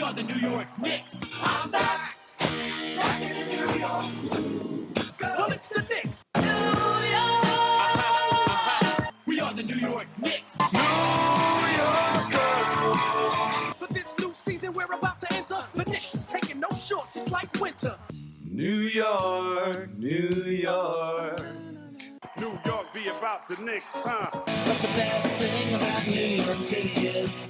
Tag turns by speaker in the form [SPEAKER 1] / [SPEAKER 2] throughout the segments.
[SPEAKER 1] We are the New York Knicks. I'm back. Back in New York. Well, it's the Knicks. New York. We are the New York Knicks. New York. For this new season we're about to enter, the Knicks is taking no shorts, it's like winter.
[SPEAKER 2] New York, New York.
[SPEAKER 3] New York be about the Knicks, huh?
[SPEAKER 1] But the best thing about New York City is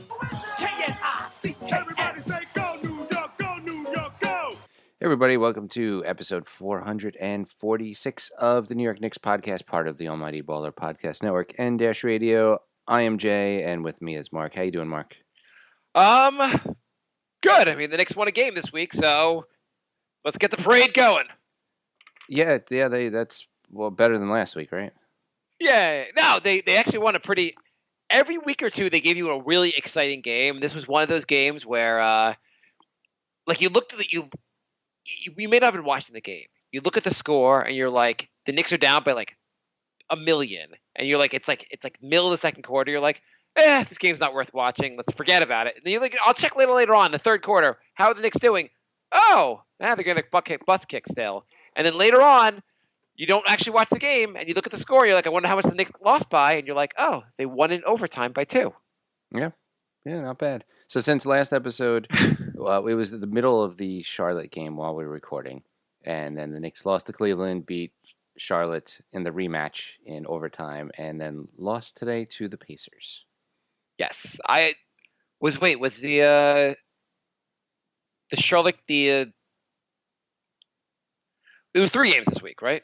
[SPEAKER 1] K-N-I-C-K.
[SPEAKER 3] Everybody say go New York, go New York, go!
[SPEAKER 2] Hey everybody, welcome to episode 446 of the New York Knicks podcast, part of the Almighty Baller Podcast Network and Dash Radio. I am Jay, and with me is Mark. How you doing, Mark?
[SPEAKER 4] Good. I mean, the Knicks won a game this week, so let's get the parade going.
[SPEAKER 2] Yeah, that's better than last week, right?
[SPEAKER 4] Yeah. No, they actually won a pretty. Every week or two, they gave you a really exciting game. This was one of those games where, you looked at you may not have been watching the game. You look at the score, and you're like, the Knicks are down by like 1 million, and you're like, it's like middle of the second quarter. You're like, this game's not worth watching. Let's forget about it. And then you're like, I'll check later on, the third quarter. How are the Knicks doing? Oh, they're getting their butts kicked still. And then later on, you don't actually watch the game, and you look at the score. You're like, I wonder how much the Knicks lost by, and you're like, oh, they won in overtime by 2.
[SPEAKER 2] Yeah, not bad. So since last episode, it was the middle of the Charlotte game while we were recording, and then the Knicks lost to Cleveland, beat Charlotte in the rematch in overtime, and then lost today to the Pacers.
[SPEAKER 4] Yes, was the Charlotte it was 3 games this week, right?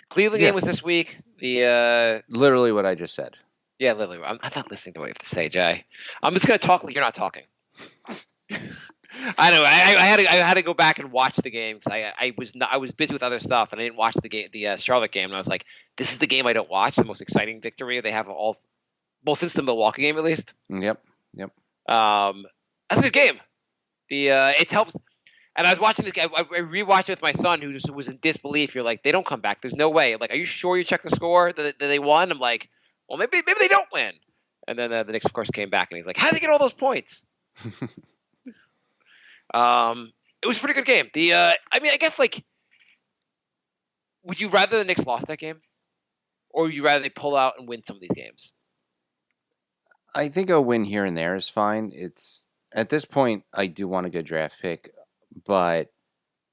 [SPEAKER 4] The Cleveland game was this week.
[SPEAKER 2] Literally what I just said.
[SPEAKER 4] Yeah, literally. I'm not listening to what you have to say, Jay. I'm just gonna talk like you're not talking. I know. I had to go back and watch the game because I was busy with other stuff and I didn't watch the Charlotte game, and I was like, this is the game I don't watch. The most exciting victory they have since the Milwaukee game at least.
[SPEAKER 2] Yep.
[SPEAKER 4] That's a good game. It helps. And I was watching this game. I rewatched it with my son, who just was in disbelief. You're like, they don't come back. There's no way. Like, are you sure you checked the score that they won? I'm like, well, maybe they don't win. And then the Knicks, of course, came back, and he's like, how did they get all those points? It was a pretty good game. I guess, like, would you rather the Knicks lost that game, or would you rather they pull out and win some of these games?
[SPEAKER 2] I think a win here and there is fine. It's at this point, I do want a good draft pick, but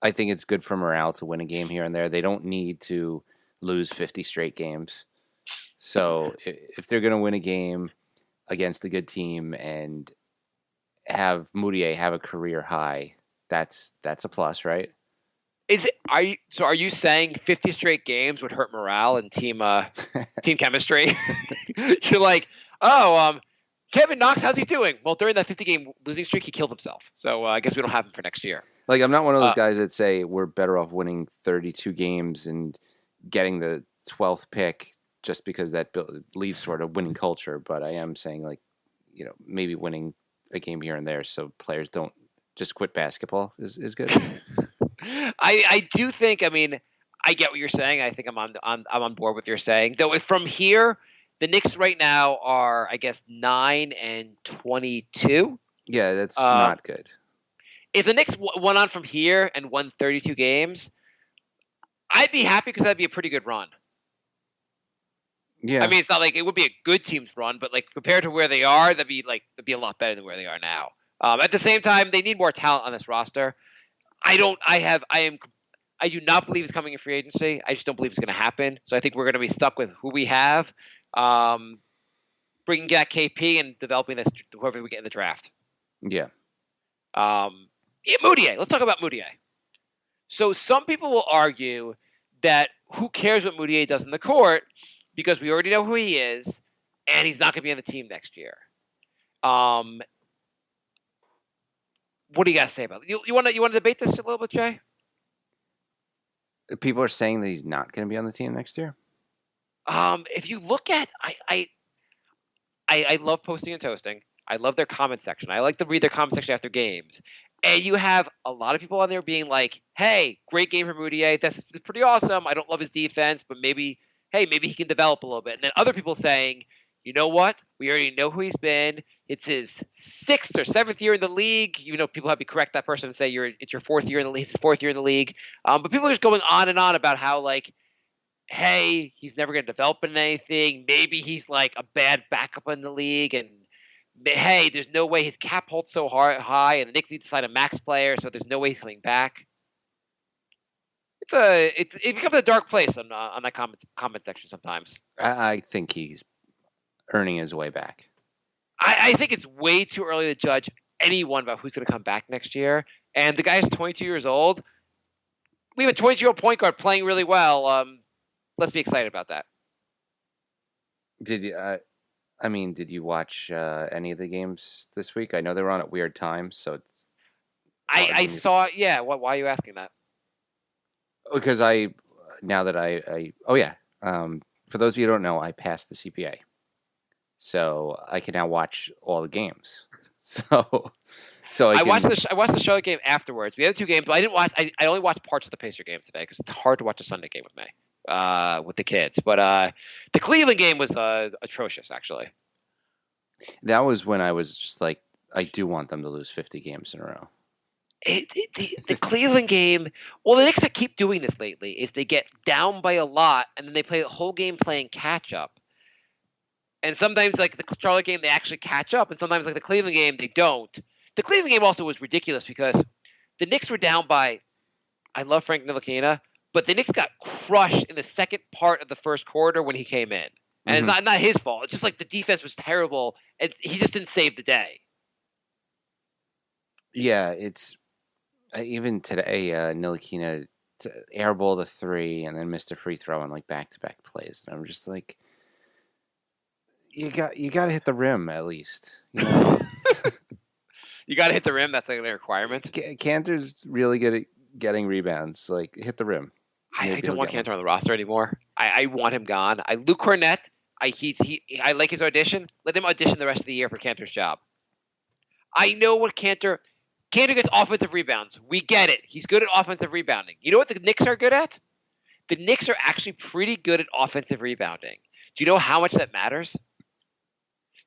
[SPEAKER 2] I think it's good for morale to win a game here and there. They don't need to lose 50 straight games. So if they're going to win a game against a good team and have Moutier have a career high, that's a plus, right?
[SPEAKER 4] Are you saying 50 straight games would hurt morale and team chemistry? You're like, Kevin Knox, how's he doing? Well, during that 50-game losing streak, he killed himself. So I guess we don't have him for next year.
[SPEAKER 2] Like, I'm not one of those guys that say we're better off winning 32 games and getting the 12th pick just because that leads toward a winning culture. But I am saying, like, maybe winning a game here and there so players don't just quit basketball is good.
[SPEAKER 4] I do think. I mean, I get what you're saying. I think I'm on board with what you're saying. Though, if from here, the Knicks right now are, I guess, 9-22.
[SPEAKER 2] Yeah, that's not good.
[SPEAKER 4] If the Knicks went on from here and won 32 games, I'd be happy because that'd be a pretty good run.
[SPEAKER 2] Yeah.
[SPEAKER 4] I mean, it's not like it would be a good team's run, but like compared to where they are, that'd be a lot better than where they are now. At the same time, they need more talent on this roster. I do not believe it's coming in free agency. I just don't believe it's going to happen. So I think we're going to be stuck with who we have, bringing back KP and developing this whoever we get in the draft.
[SPEAKER 2] Yeah.
[SPEAKER 4] Moutier. Let's talk about Moutier. So some people will argue that who cares what Moutier does in the court because we already know who he is, and he's not going to be on the team next year. What do you got to say about it? You want to debate this a little bit, Jay?
[SPEAKER 2] People are saying that he's not going to be on the team next year.
[SPEAKER 4] If you look at, I love posting and toasting. I love their comment section. I like to read their comment section after games. And you have a lot of people on there being like, hey, great game for Moutier. That's pretty awesome. I don't love his defense, but maybe he can develop a little bit. And then other people saying, you know what? We already know who he's been. It's his 6th or 7th year in the league. You know, people have to correct that person and say it's your 4th year in the league. It's his 4th year in the league. But people are just going on and on about how, like, hey, he's never going to develop into anything. Maybe he's like a bad backup in the league, and hey, there's no way his cap holds so high, and the Knicks need to sign a max player, so there's no way he's coming back. It becomes a dark place on that comment section sometimes.
[SPEAKER 2] I think he's earning his way back.
[SPEAKER 4] I think it's way too early to judge anyone about who's going to come back next year. And the guy's 22 years old. We have a 22-year-old point guard playing really well. Let's be excited about that.
[SPEAKER 2] Did you watch any of the games this week? I know they were on at weird times, so it's.
[SPEAKER 4] I saw. Yeah. Why are you asking that?
[SPEAKER 2] Because for those of you who don't know, I passed the CPA, so I can now watch all the games. So I
[SPEAKER 4] watched the Charlotte game afterwards. We had 2 games, but I didn't watch. I only watched parts of the Pacer game today because it's hard to watch a Sunday game with me, with the kids. But the Cleveland game was atrocious, actually.
[SPEAKER 2] That was when I was just like, I do want them to lose 50 games in a row.
[SPEAKER 4] The Cleveland game, well, the Knicks that keep doing this lately is they get down by a lot, and then they play the whole game playing catch-up. And sometimes, like the Charlotte game, they actually catch up, and sometimes, like the Cleveland game, they don't. The Cleveland game also was ridiculous because the Knicks were down by, I love Frank Ntilikina, but the Knicks got crushed in the second part of the first quarter when he came in. And it's not his fault. It's just like the defense was terrible, and he just didn't save the day.
[SPEAKER 2] Yeah, it's... even today, Ntilikina airballed a 3 and then missed a free throw on like back-to-back plays, and I'm just like, you got to hit the rim at least. You know?
[SPEAKER 4] You got to hit the rim. That's like a requirement.
[SPEAKER 2] Cantor's really good at getting rebounds. Like, hit the rim.
[SPEAKER 4] I don't want Cantor on the roster anymore. I want him gone. Luke Cornett. I like his audition. Let him audition the rest of the year for Cantor's job. I know what Cantor gets offensive rebounds. We get it. He's good at offensive rebounding. You know what the Knicks are good at? The Knicks are actually pretty good at offensive rebounding. Do you know how much that matters?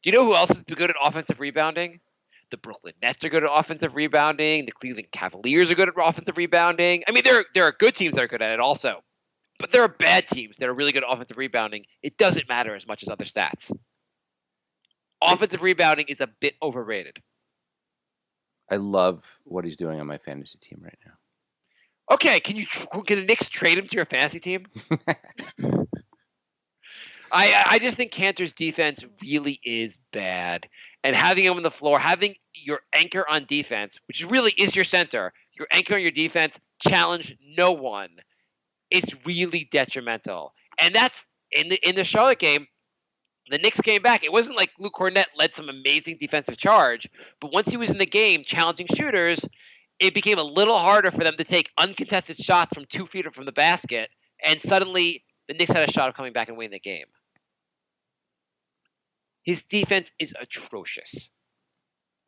[SPEAKER 4] Do you know who else is good at offensive rebounding? The Brooklyn Nets are good at offensive rebounding. The Cleveland Cavaliers are good at offensive rebounding. I mean, there are good teams that are good at it also. But there are bad teams that are really good at offensive rebounding. It doesn't matter as much as other stats. Offensive rebounding is a bit overrated.
[SPEAKER 2] I love what he's doing on my fantasy team right now.
[SPEAKER 4] Okay, can the Knicks trade him to your fantasy team? I just think Cantor's defense really is bad. And having him on the floor, having your anchor on defense, which really is your center, your anchor on your defense, challenge no one. It's really detrimental. And that's in the Charlotte game. The Knicks came back. It wasn't like Luke Cornett led some amazing defensive charge, but once he was in the game challenging shooters, it became a little harder for them to take uncontested shots from 2 feet from the basket, and suddenly the Knicks had a shot of coming back and winning the game. His defense is atrocious,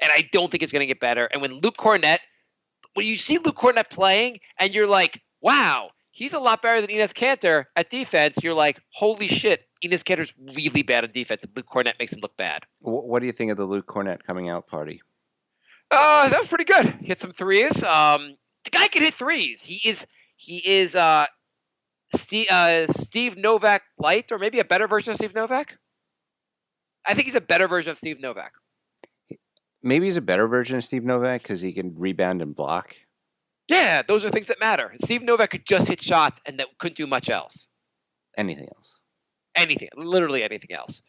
[SPEAKER 4] and I don't think it's going to get better. And when you see Luke Cornett playing, and you're like, wow, he's a lot better than Enes Kanter at defense, you're like, holy shit, Enes Kanter's really bad at defense, and Luke Cornett makes him look bad.
[SPEAKER 2] What do you think of the Luke Cornett coming out party?
[SPEAKER 4] That was pretty good. He hit some threes. The guy can hit threes. He is Steve Novak light, or maybe a better version of Steve Novak. I think he's a better version of Steve Novak.
[SPEAKER 2] Maybe he's a better version of Steve Novak because he can rebound and block.
[SPEAKER 4] Yeah, those are things that matter. Steve Novak could just hit shots and that couldn't do much else.
[SPEAKER 2] Anything else.
[SPEAKER 4] Anything. Literally anything else.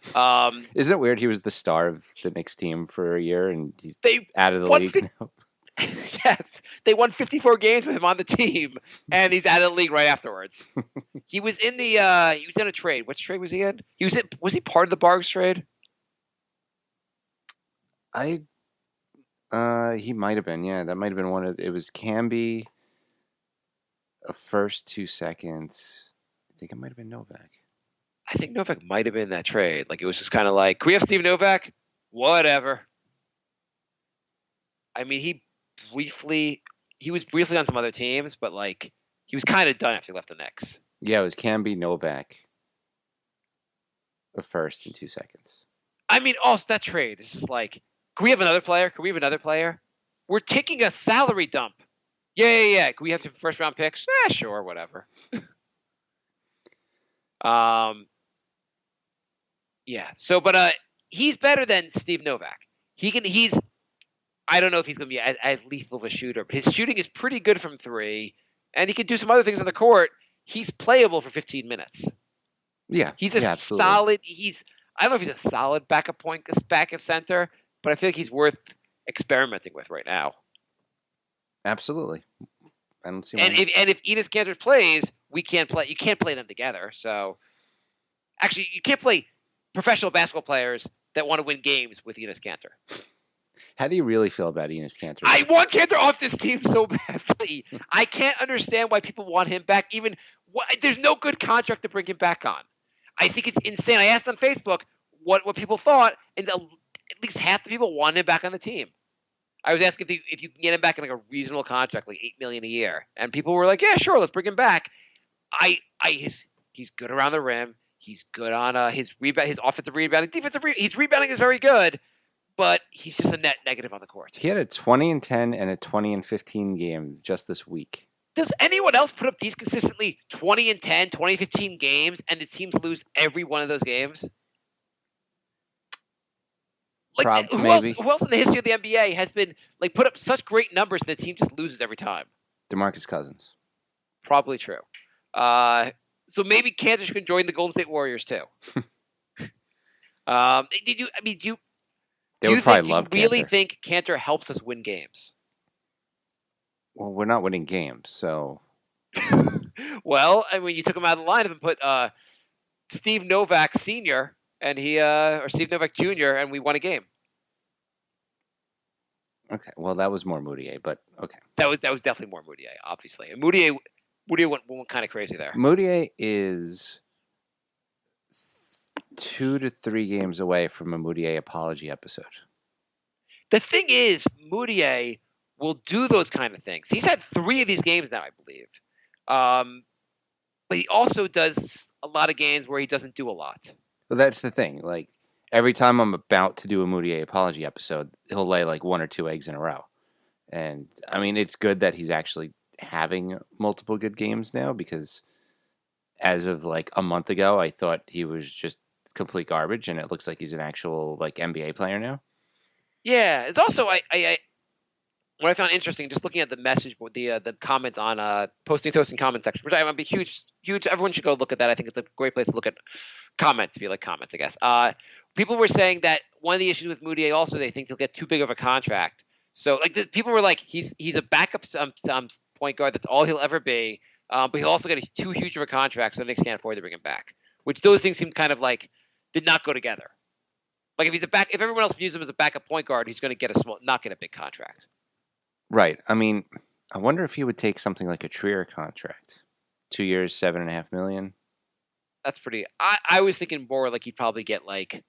[SPEAKER 2] Isn't it weird he was the star of the Knicks team for a year and he's out of the league now?
[SPEAKER 4] Yes. They won 54 games with him on the team, and he's out of the league right afterwards. He was in a trade. Which trade was he in? Was he part of the Bargs trade?
[SPEAKER 2] He might have been, yeah. That might have been it was Camby, a first, 2 seconds. I think it might have been Novak.
[SPEAKER 4] I think Novak might have been in that trade. Like, it was just kind of like, can we have Steve Novak? Whatever. I mean, he was briefly on some other teams, but like, he was kind of done after he left the Knicks.
[SPEAKER 2] Yeah, it was Camby, Novak, a first in 2 seconds.
[SPEAKER 4] I mean, also that trade is just like, can we have another player? Can we have another player? We're taking a salary dump. Yeah. Can we have some first round picks? Sure, whatever. Yeah. So, but he's better than Steve Novak. He's. I don't know if he's going to be as lethal of a shooter, but his shooting is pretty good from three, and he can do some other things on the court. He's playable for 15 minutes.
[SPEAKER 2] Yeah,
[SPEAKER 4] He's a
[SPEAKER 2] absolutely.
[SPEAKER 4] solid. I don't know if he's a solid backup center, but I feel like he's worth experimenting with right now.
[SPEAKER 2] Absolutely. I don't see why.
[SPEAKER 4] And if Enes Kanter plays, we can't play. You can't play them together. So actually, you can't play professional basketball players that want to win games with Enes Kanter.
[SPEAKER 2] How do you really feel about Enes Kanter?
[SPEAKER 4] I want Kanter off this team so badly. I can't understand why people want him back. There's no good contract to bring him back on. I think it's insane. I asked on Facebook what people thought, and at least half the people want him back on the team. I was asking if you can get him back in like a reasonable contract, like $8 million a year, and people were like, "Yeah, sure, let's bring him back." He's good around the rim. He's good on his rebound, his offensive rebounding, defensive rebounding. His rebounding is very good, but he's just a net negative on the court.
[SPEAKER 2] He had a 20-10 and a 20-15 game just this week.
[SPEAKER 4] Does anyone else put up these consistently 20-10, 20-15 games, and the teams lose every one of those games? Like who else in the history of the NBA has been like put up such great numbers that the team just loses every time?
[SPEAKER 2] DeMarcus Cousins.
[SPEAKER 4] Probably true. So maybe Kansas can join the Golden State Warriors too. Do you really think Kanter helps us win games?
[SPEAKER 2] Well, we're not winning games, so.
[SPEAKER 4] Well, I mean, you took him out of the lineup and put Steve Novak Sr. and or Steve Novak Jr. and we won a game.
[SPEAKER 2] Okay, well, that was more Moutier, but okay.
[SPEAKER 4] That was definitely more Moutier, obviously. And Moutier went kind of crazy there.
[SPEAKER 2] Moutier is 2 to 3 games away from a Moutier apology episode.
[SPEAKER 4] The thing is, Moutier will do those kind of things. He's had 3 of these games now, I believe. But he also does a lot of games where he doesn't do a lot.
[SPEAKER 2] Well, that's the thing. Like, every time I'm about to do a Moutier apology episode, he'll lay like 1 or 2 eggs in a row. And, I mean, it's good that he's actually having multiple good games now, because as of like a month ago, I thought he was just complete garbage, and it looks like he's an actual like NBA player now. Yeah,
[SPEAKER 4] it's also what I found interesting, just looking at the message board, the comment on posting toast and comment section, which I'm a huge. Everyone should go look at that. I think it's a great place to look at comments if you like comments, I guess. People were saying that one of the issues with Moutier also, they think he'll get too big of a contract. So like people were like, he's a backup point guard. That's all he'll ever be. But he'll also get too huge of a contract, so the Knicks can't afford to bring him back. Which those things seem kind of like did not go together. Like if everyone else views him as a backup point guard, he's going to not get a big contract.
[SPEAKER 2] Right. I mean, I wonder if he would take something like a Trier contract, 2 years, $7.5 million.
[SPEAKER 4] That's pretty. I was thinking more like he'd probably get like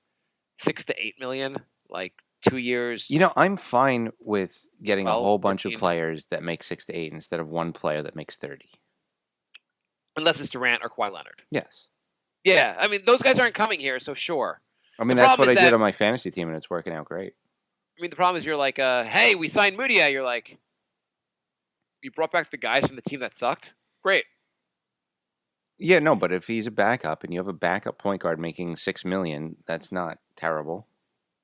[SPEAKER 4] $6 to $8 million, like 2 years.
[SPEAKER 2] You know, I'm fine with getting
[SPEAKER 4] 12,
[SPEAKER 2] a whole bunch
[SPEAKER 4] 14.
[SPEAKER 2] of players that make 6 to 8 instead of one player that makes 30.
[SPEAKER 4] Unless it's Durant or Kawhi Leonard.
[SPEAKER 2] Yes.
[SPEAKER 4] Yeah, I mean those guys aren't coming here, so sure.
[SPEAKER 2] I mean that's what I did on my fantasy team, and it's working out great.
[SPEAKER 4] I mean the problem is you're like, hey, we signed Moutier. You're like, you brought back the guys from the team that sucked. Great.
[SPEAKER 2] Yeah, no, but if he's a backup and you have a backup point guard making $6 million, that's not terrible.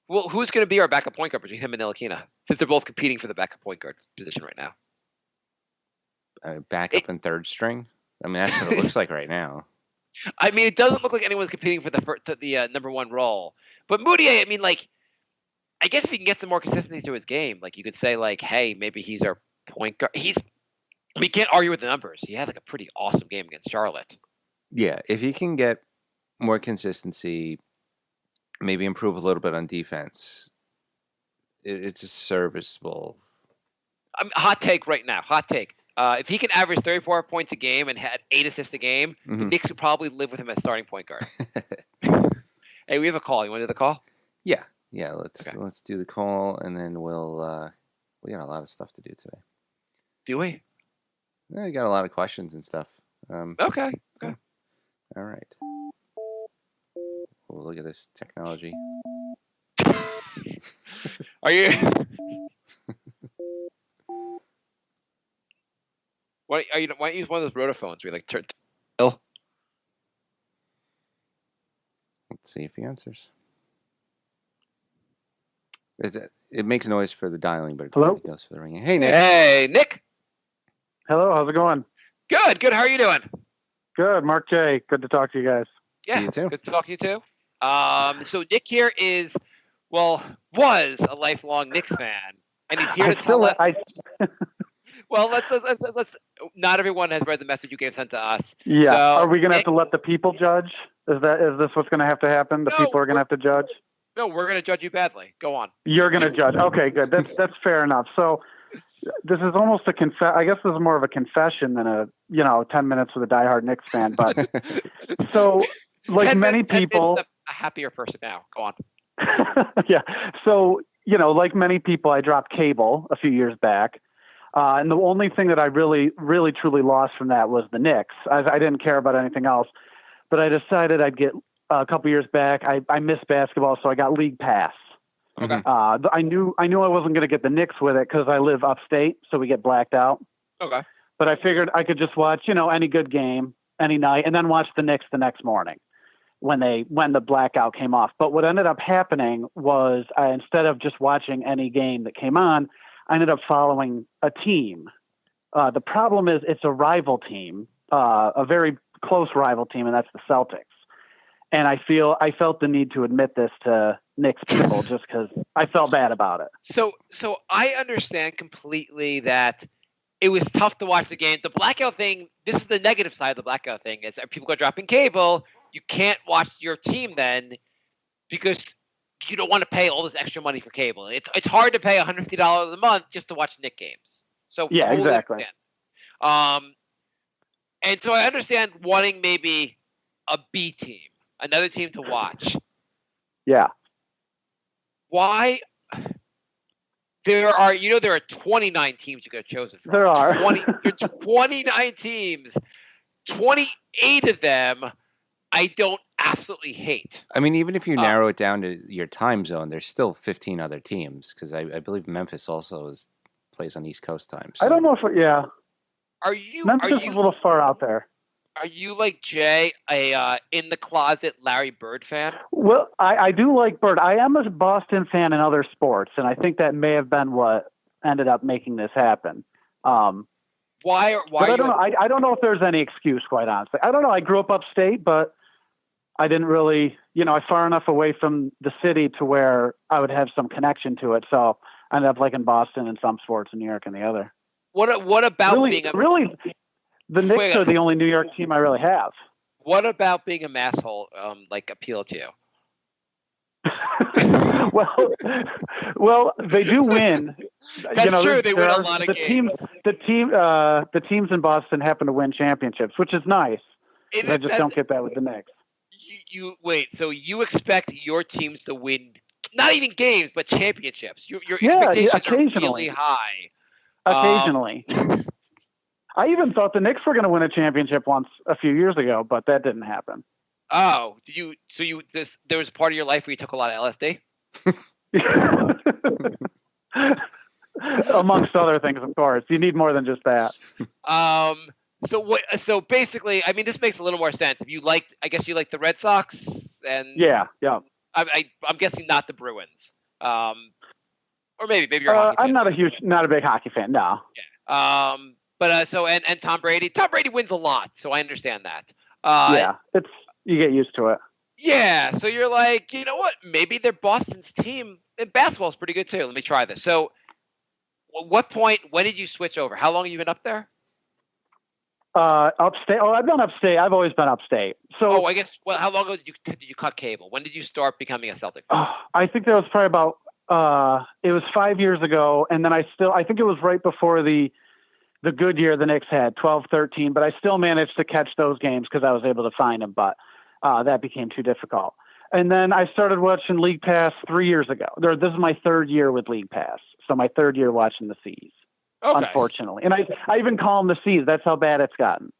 [SPEAKER 4] Well, who's going to be our backup point guard between him and Ntilikina, since they're both competing for the backup point guard position right now?
[SPEAKER 2] Backup and third string? I mean, that's what it looks like right now.
[SPEAKER 4] I mean, it doesn't look like anyone's competing for the number one role. But Moutier, I mean, like, I guess if he can get some more consistency to his game, like you could say, like, hey, maybe he's our point guard. We can't argue with the numbers. He had like a pretty awesome game against Charlotte.
[SPEAKER 2] Yeah, if he can get more consistency, maybe improve a little bit on defense, it's a serviceable.
[SPEAKER 4] Hot take right now. Hot take. If he can average 34 points a game and had 8 assists a game, the Knicks would probably live with him as starting point guard. Hey, we have a call. You want to do the call?
[SPEAKER 2] Yeah. Let's do the call, and then we got a lot of stuff to do today.
[SPEAKER 4] Do we?
[SPEAKER 2] Yeah, we got a lot of questions and stuff.
[SPEAKER 4] Okay.
[SPEAKER 2] All right. Oh, look at this technology.
[SPEAKER 4] Are you? Why don't you use one of those rotophones where you like turn? Bill?
[SPEAKER 2] Let's see if he answers. It makes noise for the dialing, but it
[SPEAKER 5] Hello?
[SPEAKER 2] goes for the ringing. Hey, Nick.
[SPEAKER 4] Hey, Nick.
[SPEAKER 5] Hello, how's it going?
[SPEAKER 4] Good. How are you doing?
[SPEAKER 5] Good, Marc Jay. Good to talk to you guys.
[SPEAKER 4] Yeah,
[SPEAKER 2] You too.
[SPEAKER 4] good to talk to you too. So Nick here was a lifelong Knicks fan, and he's here to tell us. Well, let's. Not everyone has read the message you sent to us.
[SPEAKER 5] Yeah.
[SPEAKER 4] So,
[SPEAKER 5] are we going to have to let the people judge? Is this what's going to have to happen? The people are going to have to judge?
[SPEAKER 4] No, we're going to judge you badly. Go on.
[SPEAKER 5] You're going to judge. Okay, good. That's fair enough. So this is almost I guess this is more of a confession than 10 minutes with a diehard Knicks fan. But so like many people,
[SPEAKER 4] a happier person now. Go on.
[SPEAKER 5] Yeah. So, like many people, I dropped cable a few years back. And the only thing that I really, really, truly lost from that was the Knicks. I didn't care about anything else, but I decided I'd get a couple years back. I missed basketball, so I got League Pass.
[SPEAKER 4] Okay.
[SPEAKER 5] I knew I wasn't going to get the Knicks with it because I live upstate, so we get blacked out.
[SPEAKER 4] Okay.
[SPEAKER 5] But I figured I could just watch, any good game any night, and then watch the Knicks the next morning when the blackout came off. But what ended up happening was instead of just watching any game that came on, I ended up following a team. The problem is it's a rival team, a very close rival team, and that's the Celtics. And I felt the need to admit this to Knicks people just because I felt bad about it.
[SPEAKER 4] So I understand completely that it was tough to watch the game. The blackout thing, this is the negative side of the blackout thing. It's people are dropping cable. You can't watch your team then because you don't want to pay all this extra money for cable. It's hard to pay $150 a month just to watch Knicks games. So
[SPEAKER 5] yeah,
[SPEAKER 4] totally
[SPEAKER 5] exactly.
[SPEAKER 4] Understand. And so I understand wanting maybe a B team, another team to watch.
[SPEAKER 5] Yeah.
[SPEAKER 4] Why? There are 29 teams you could have chosen from.
[SPEAKER 5] There are.
[SPEAKER 4] 29 teams. 28 of them I don't absolutely hate.
[SPEAKER 2] I mean, even if you narrow it down to your time zone, there's still 15 other teams because I believe Memphis also plays on East Coast time. So.
[SPEAKER 5] I don't know if Memphis is a little far out there.
[SPEAKER 4] Are you like Jay, a in the closet Larry Bird fan?
[SPEAKER 5] Well, I do like Bird. I am a Boston fan in other sports, and I think that may have been what ended up making this happen.
[SPEAKER 4] Why?
[SPEAKER 5] But I don't know. I don't know if there's any excuse, quite honestly. I don't know. I grew up upstate, but I didn't really, I'm far enough away from the city to where I would have some connection to it. So I ended up liking Boston in some sports and New York in the other.
[SPEAKER 4] What about
[SPEAKER 5] really, the Knicks are the only New York team I really have.
[SPEAKER 4] What about being a masshole appeal to you?
[SPEAKER 5] well, they do win.
[SPEAKER 4] That's true. They win a lot of games.
[SPEAKER 5] The teams in Boston happen to win championships, which is nice. I just don't get that with the Knicks.
[SPEAKER 4] You wait. So you expect your teams to win, not even games, but championships? Your expectations are really high.
[SPEAKER 5] Occasionally. I even thought the Knicks were going to win a championship once a few years ago, but that didn't happen.
[SPEAKER 4] Oh, did you? So there was a part of your life where you took a lot of LSD?
[SPEAKER 5] Amongst other things, of course. You need more than just that.
[SPEAKER 4] So basically, I mean, this makes a little more sense. I guess you like the Red Sox, and
[SPEAKER 5] yeah.
[SPEAKER 4] I'm guessing not the Bruins, or maybe you're. A hockey fan.
[SPEAKER 5] I'm not a big hockey fan. No.
[SPEAKER 4] Yeah. But and Tom Brady. Tom Brady wins a lot, so I understand that.
[SPEAKER 5] You get used to it.
[SPEAKER 4] Yeah. So you're like, you know what? Maybe they're Boston's team. And basketball's pretty good too. Let me try this. So, what point? When did you switch over? How long have you been up there?
[SPEAKER 5] Upstate. Oh, I've been upstate. I've always been upstate. So.
[SPEAKER 4] I guess. Well, how long ago did you cut cable? When did you start becoming a Celtic fan?
[SPEAKER 5] I think that was probably about. It was 5 years ago, and then I think it was right before the good year the Knicks had, 12-13, but I still managed to catch those games because I was able to find them, but that became too difficult. And then I started watching League Pass 3 years ago. This is my third year with League Pass, so my third year watching the C's, unfortunately. And I even call them the C's. That's how bad it's gotten.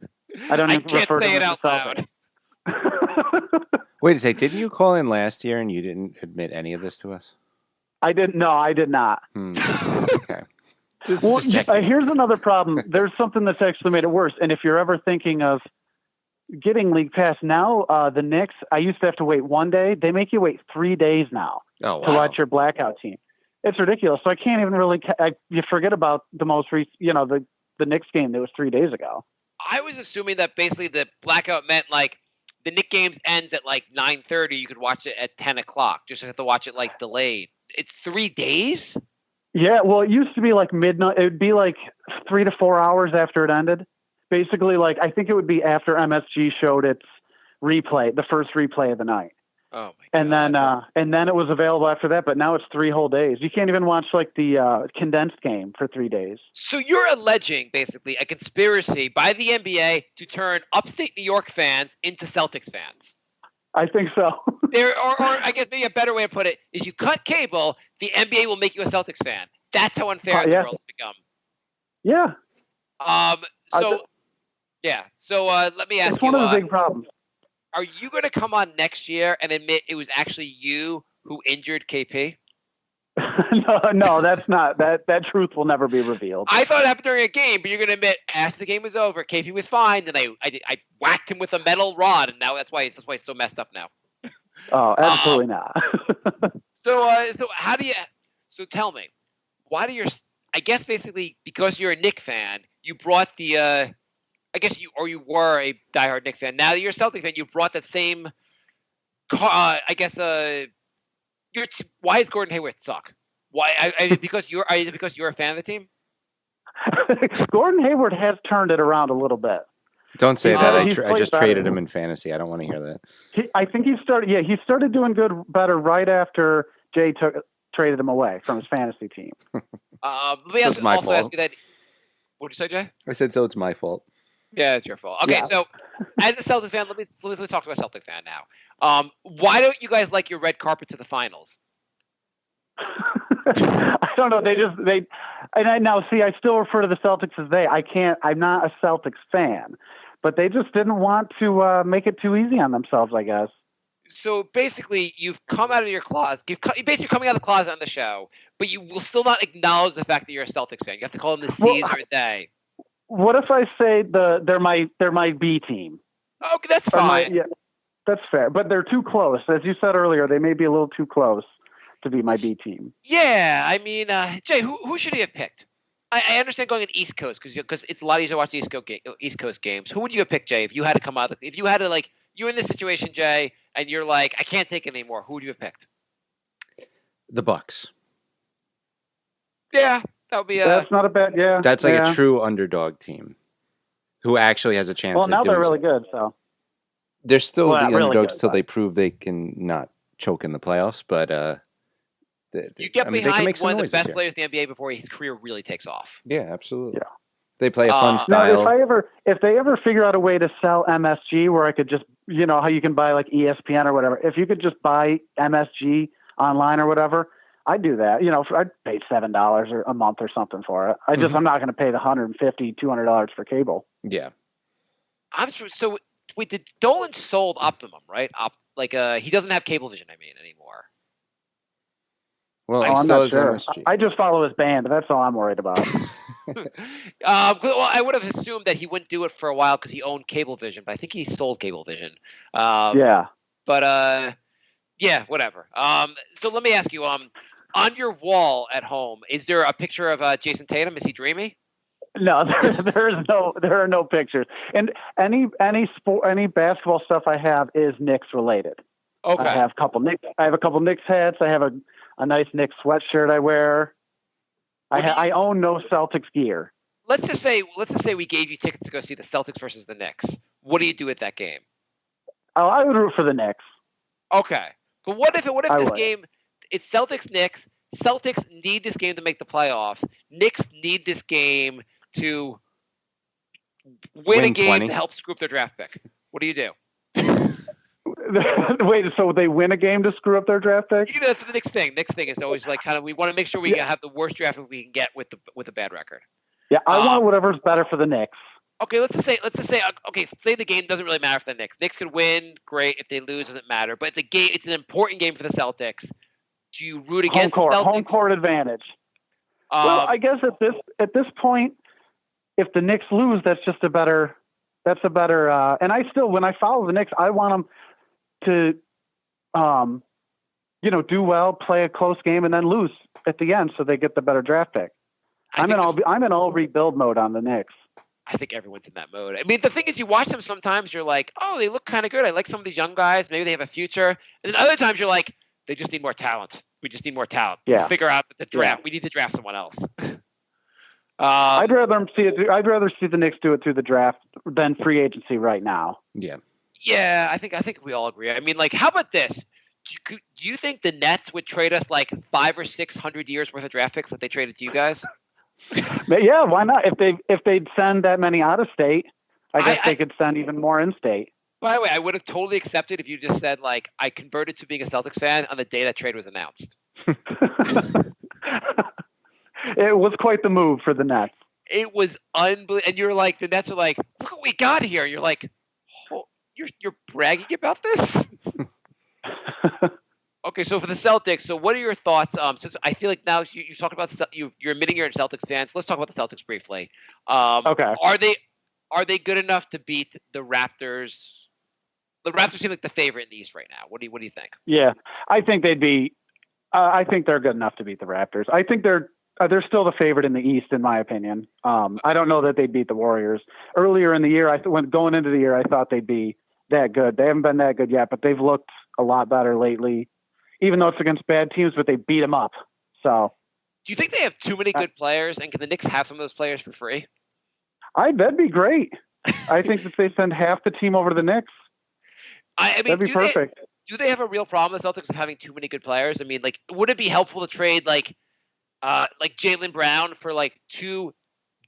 [SPEAKER 5] I can't
[SPEAKER 4] say it out loud.
[SPEAKER 2] Wait a second. Didn't you call in last year and you didn't admit any of this to us?
[SPEAKER 5] I didn't. No, I did not.
[SPEAKER 2] Okay.
[SPEAKER 5] Well,
[SPEAKER 2] Just checking.
[SPEAKER 5] here's another problem. There's something that's actually made it worse. And if you're ever thinking of getting League Pass now, the Knicks, I used to have to wait 1 day. They make you wait 3 days now
[SPEAKER 2] Oh,
[SPEAKER 5] to
[SPEAKER 2] wow.
[SPEAKER 5] watch your blackout team. It's ridiculous. So I can't even really. You forget about the most recent. The Knicks game that was 3 days ago.
[SPEAKER 4] I was assuming that basically the blackout meant like the Knicks games ends at like 9:30. You could watch it at 10 o'clock. Just have to watch it like delayed. It's 3 days.
[SPEAKER 5] Yeah, well, it used to be like midnight. It would be like 3 to 4 hours after it ended. Basically, like I think it would be after MSG showed its replay, the first replay of the night.
[SPEAKER 4] Oh my
[SPEAKER 5] God. And then it was available after that. But now it's 3 whole days. You can't even watch like the condensed game for 3 days.
[SPEAKER 4] So you're alleging basically a conspiracy by the NBA to turn upstate New York fans into Celtics fans.
[SPEAKER 5] I think so.
[SPEAKER 4] Or I guess maybe a better way to put it is you cut cable, the NBA will make you a Celtics fan. That's how unfair the
[SPEAKER 5] yeah.
[SPEAKER 4] world has become.
[SPEAKER 5] Yeah.
[SPEAKER 4] So let me ask
[SPEAKER 5] It's
[SPEAKER 4] you.
[SPEAKER 5] one of the big problems.
[SPEAKER 4] Are you going to come on next year and admit it was actually you who injured KP?
[SPEAKER 5] No, that's not. That truth will never be revealed.
[SPEAKER 4] I thought it happened during a game, but you're going to admit after the game was over, KP was fine, and I whacked him with a metal rod, and now that's why it's so messed up now.
[SPEAKER 5] Oh, absolutely not.
[SPEAKER 4] So how do you? So tell me, why do I guess basically because you're a Knicks fan, you brought the. I guess you were a diehard Knicks fan. Now that you're a Celtics fan, you brought that same. I guess. Why does Gordon Hayward suck? Why? Because you're a fan of the team.
[SPEAKER 5] Gordon Hayward has turned it around a little bit.
[SPEAKER 2] Don't say that. I just
[SPEAKER 5] better.
[SPEAKER 2] traded him in fantasy. I don't want to hear that.
[SPEAKER 5] I think he started. Yeah, he started doing better right after Jay traded him away from his fantasy team.
[SPEAKER 4] Let me
[SPEAKER 2] So it's my fault.
[SPEAKER 4] ask you that. What did you say, Jay?
[SPEAKER 2] I said so. It's my fault.
[SPEAKER 4] Yeah, it's your fault. Okay,
[SPEAKER 5] Yeah.
[SPEAKER 4] so as a Celtics fan, let me talk to a Celtics fan now. Why don't you guys like your red carpet to the finals?
[SPEAKER 5] I don't know. I still refer to the Celtics as they. I'm not a Celtics fan, but they just didn't want to make it too easy on themselves, I guess.
[SPEAKER 4] So basically, you've come out of your closet. You're basically coming out of the closet on the show, but you will still not acknowledge the fact that you're a Celtics fan. You have to call them the C's or they.
[SPEAKER 5] What if I say they're my B team?
[SPEAKER 4] Okay, that's fine.
[SPEAKER 5] Yeah, that's fair. But they're too close, as you said earlier. They may be a little too close to be my B team.
[SPEAKER 4] Yeah, I mean, Jay, who should he have picked? I understand going to the East Coast because it's a lot easier to watch the East Coast games. Who would you have picked, Jay, if you had to come out? If you had to, like, you're in this situation, Jay, and you're like, I can't take it anymore. Who would you have picked?
[SPEAKER 2] The Bucks.
[SPEAKER 4] Yeah, that would be.
[SPEAKER 5] That's not a bad. Yeah,
[SPEAKER 2] That's like a true underdog team who actually has a chance.
[SPEAKER 5] Well,
[SPEAKER 2] of
[SPEAKER 5] now
[SPEAKER 2] doing
[SPEAKER 5] they're really good. So
[SPEAKER 2] they're still the
[SPEAKER 5] really
[SPEAKER 2] underdogs
[SPEAKER 5] good,
[SPEAKER 2] till they prove they can not choke in the playoffs. But
[SPEAKER 4] you get
[SPEAKER 2] they can
[SPEAKER 4] behind
[SPEAKER 2] make some
[SPEAKER 4] one of the
[SPEAKER 2] noise
[SPEAKER 4] best
[SPEAKER 2] this year.
[SPEAKER 4] players in the NBA before his career really takes off.
[SPEAKER 2] Yeah, absolutely.
[SPEAKER 5] Yeah.
[SPEAKER 2] They play a fun style.
[SPEAKER 5] Now, if they ever figure out a way to sell MSG where I could just, how you can buy like ESPN or whatever, if you could just buy MSG online or whatever, I'd do that. I'd pay $7 or a month or something for it. I'm not going to pay the $150, $200 for cable.
[SPEAKER 2] Yeah.
[SPEAKER 4] So wait, Dolan sold Optimum, right? He doesn't have Cablevision, anymore.
[SPEAKER 2] Well,
[SPEAKER 5] I'm
[SPEAKER 2] still
[SPEAKER 5] not
[SPEAKER 2] has
[SPEAKER 5] sure.
[SPEAKER 2] MSG.
[SPEAKER 5] I just follow his band. That's all I'm worried about.
[SPEAKER 4] Well, I would have assumed that he wouldn't do it for a while because he owned Cablevision, but I think he sold Cablevision.
[SPEAKER 5] Yeah.
[SPEAKER 4] But yeah, whatever. So let me ask you, on your wall at home, is there a picture of Jason Tatum? Is he dreamy?
[SPEAKER 5] No, there are no pictures. And any basketball stuff I have is Knicks related.
[SPEAKER 4] Okay.
[SPEAKER 5] I have a couple Knicks hats. I have a nice Knicks sweatshirt I wear. I own no Celtics gear.
[SPEAKER 4] Let's just say we gave you tickets to go see the Celtics versus the Knicks. What do you do at that game?
[SPEAKER 5] Oh, I would root for the Knicks.
[SPEAKER 4] Okay. But what if this game, it's Celtics-Knicks. Celtics need this game to make the playoffs. Knicks need this game to win a game
[SPEAKER 2] 20.
[SPEAKER 4] to help screw up their draft pick. What do you do?
[SPEAKER 5] Wait, so they win a game to screw up their draft pick?
[SPEAKER 4] That's the Knicks thing. Knicks thing is always like we want to make sure we have the worst draft pick we can get with a bad record.
[SPEAKER 5] Yeah, I want whatever's better for the Knicks.
[SPEAKER 4] Okay, let's just say say the game doesn't really matter for the Knicks. Knicks could win, great. If they lose, doesn't matter. But it's an important game for the Celtics. Do you root against the Celtics?
[SPEAKER 5] Home court advantage. Well, I guess at this point, if the Knicks lose, that's a better. And I still, when I follow the Knicks, I want them to, do well, play a close game, and then lose at the end, so they get the better draft pick. I'm in all rebuild mode on the Knicks.
[SPEAKER 4] I think everyone's in that mode. I mean, the thing is, you watch them sometimes, you're like, oh, they look kind of good. I like some of these young guys. Maybe they have a future. And then other times, you're like, they just need more talent. We just need more talent.
[SPEAKER 5] Yeah.
[SPEAKER 4] Let's figure out the draft. Yeah. We need to draft someone else.
[SPEAKER 5] I'd rather see the Knicks do it through the draft than free agency right now.
[SPEAKER 2] Yeah.
[SPEAKER 4] Yeah, I think we all agree. I mean, like, how about this? Do you think the Nets would trade us like 500 or 600 years worth of draft picks that they traded to you guys?
[SPEAKER 5] Yeah, why not? If they'd send that many out of state, I guess they could send even more in state.
[SPEAKER 4] By the way, I would have totally accepted if you just said, like, I converted to being a Celtics fan on the day that trade was announced.
[SPEAKER 5] It was quite the move for the Nets.
[SPEAKER 4] It was unbelievable. And you're like, the Nets are like, look what we got here. You're like, oh, you're bragging about this? Okay, so for the Celtics, so what are your thoughts? Since I feel like now you talked about you're admitting you're a Celtics fan, so let's talk about the Celtics briefly.
[SPEAKER 5] Okay.
[SPEAKER 4] Are they good enough to beat the Raptors? The Raptors seem like the favorite in the East right now. What do you think?
[SPEAKER 5] Yeah, I think they'd be. I think they're good enough to beat the Raptors. I think they're still the favorite in the East, in my opinion. I don't know that they'd beat the Warriors. Earlier in the year, when going into the year, I thought they'd be that good. They haven't been that good yet, but they've looked a lot better lately. Even though it's against bad teams, but they beat them up. So,
[SPEAKER 4] do you think they have too many good players, and can the Knicks have some of those players for free?
[SPEAKER 5] That'd be great. I think that they send half the team over to the Knicks.
[SPEAKER 4] I mean,
[SPEAKER 5] that'd be perfect.
[SPEAKER 4] Do they have a real problem, the Celtics, of having too many good players? I mean, like, would it be helpful to trade like Jaylen Brown for like two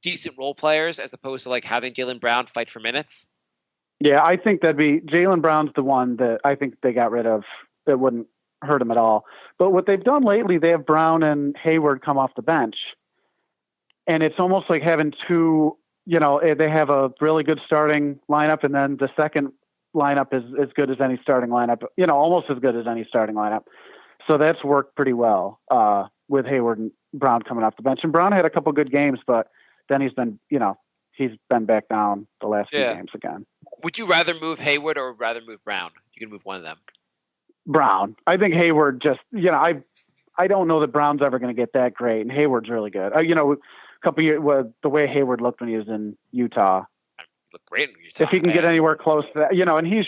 [SPEAKER 4] decent role players as opposed to like having Jaylen Brown fight for minutes?
[SPEAKER 5] Yeah, I think Jaylen Brown's the one that I think they got rid of that wouldn't hurt him at all. But what they've done lately, they have Brown and Hayward come off the bench. And it's almost like having two, they have a really good starting lineup, and then the second lineup is as good as any starting lineup, almost as good as any starting lineup. So that's worked pretty well with Hayward and Brown coming off the bench. And Brown had a couple good games, but then he's been back down the last few games again.
[SPEAKER 4] Would you rather move Hayward or rather move Brown? You can move one of them.
[SPEAKER 5] Brown. I think Hayward just, I don't know that Brown's ever going to get that great, and Hayward's really good. A couple years, the way Hayward looked when he was in Utah.
[SPEAKER 4] He looked great in Utah.
[SPEAKER 5] If he can get anywhere close to that, and he's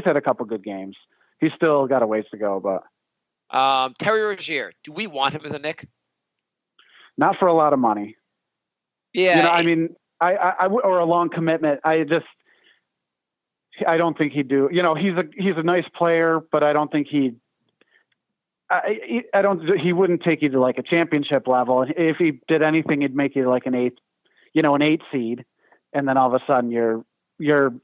[SPEAKER 5] had a couple good games. He's still got a ways to go, but.
[SPEAKER 4] Terry Rozier, do we want him as a Knick?
[SPEAKER 5] Not for a lot of money.
[SPEAKER 4] Yeah.
[SPEAKER 5] I or a long commitment. I don't think he'd do. He's a nice player, but I don't think he wouldn't take you to like a championship level. If he did anything, he'd make you like an 8 seed, and then all of a sudden you're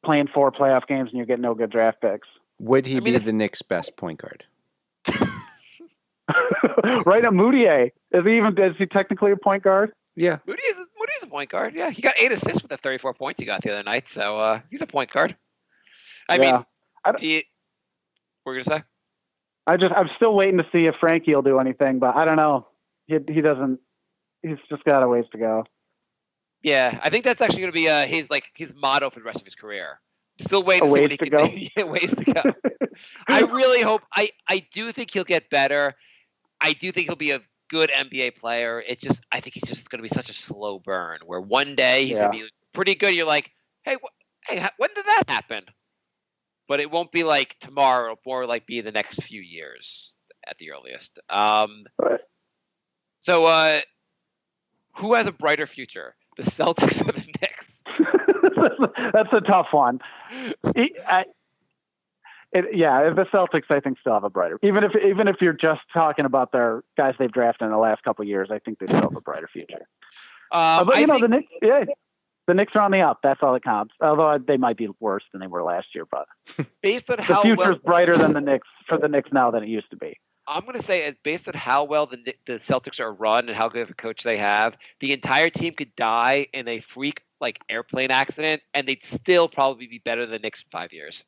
[SPEAKER 5] playing 4 playoff games and you're getting no good draft picks.
[SPEAKER 2] Would he be the Knicks' best point guard?
[SPEAKER 5] Right at Moutier. Is he technically a point guard?
[SPEAKER 2] Yeah.
[SPEAKER 4] Moody's a point guard. Yeah, he got 8 assists with the 34 points he got the other night. So he's a point guard. I mean, what were you gonna say?
[SPEAKER 5] I'm still waiting to see if Frankie will do anything, but I don't know. He doesn't. He's just got a ways to go.
[SPEAKER 4] Yeah, I think that's actually going to be his motto for the rest of his career. Still waiting
[SPEAKER 5] to see what he can do.
[SPEAKER 4] Yeah, ways to go. I really hope. I do think he'll get better. I do think he'll be a good NBA player. I think he's just going to be such a slow burn where one day he's going to be pretty good. You're like, hey, when did that happen? But it won't be like tomorrow. It'll more like be the next few years at the earliest.
[SPEAKER 5] Right.
[SPEAKER 4] So who has a brighter future, the Celtics or the Knicks?
[SPEAKER 5] That's a tough one. The Celtics, I think, still have a brighter. Even if you're just talking about their guys they've drafted in the last couple of years, I think they still have a brighter future. The Knicks, the Knicks are on the up. That's all that counts. Although they might be worse than they were last year, but
[SPEAKER 4] based on
[SPEAKER 5] the future's brighter than the Knicks for the Knicks now than it used to be.
[SPEAKER 4] I'm going to say, based on how well the Celtics are run and how good of a coach they have, the entire team could die in a freak like airplane accident, and they'd still probably be better than the Knicks in 5 years.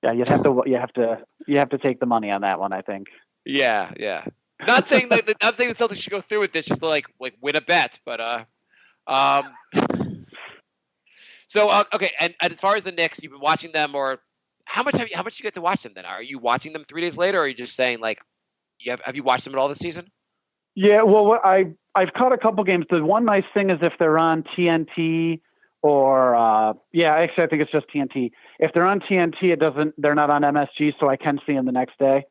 [SPEAKER 5] Yeah, you have to take the money on that one, I think.
[SPEAKER 4] Yeah. Not saying that the Celtics should go through with this, just to like win a bet, but um. So okay, and as far as the Knicks, you've been watching them, or how much you get to watch them? Then are you watching them 3 days later, or are you just saying like have you watched them at all this season?
[SPEAKER 5] Yeah, well, I've caught a couple games. The one nice thing is if they're on TNT or actually I think it's just TNT. If they're on TNT, they're not on MSG, so I can see them the next day.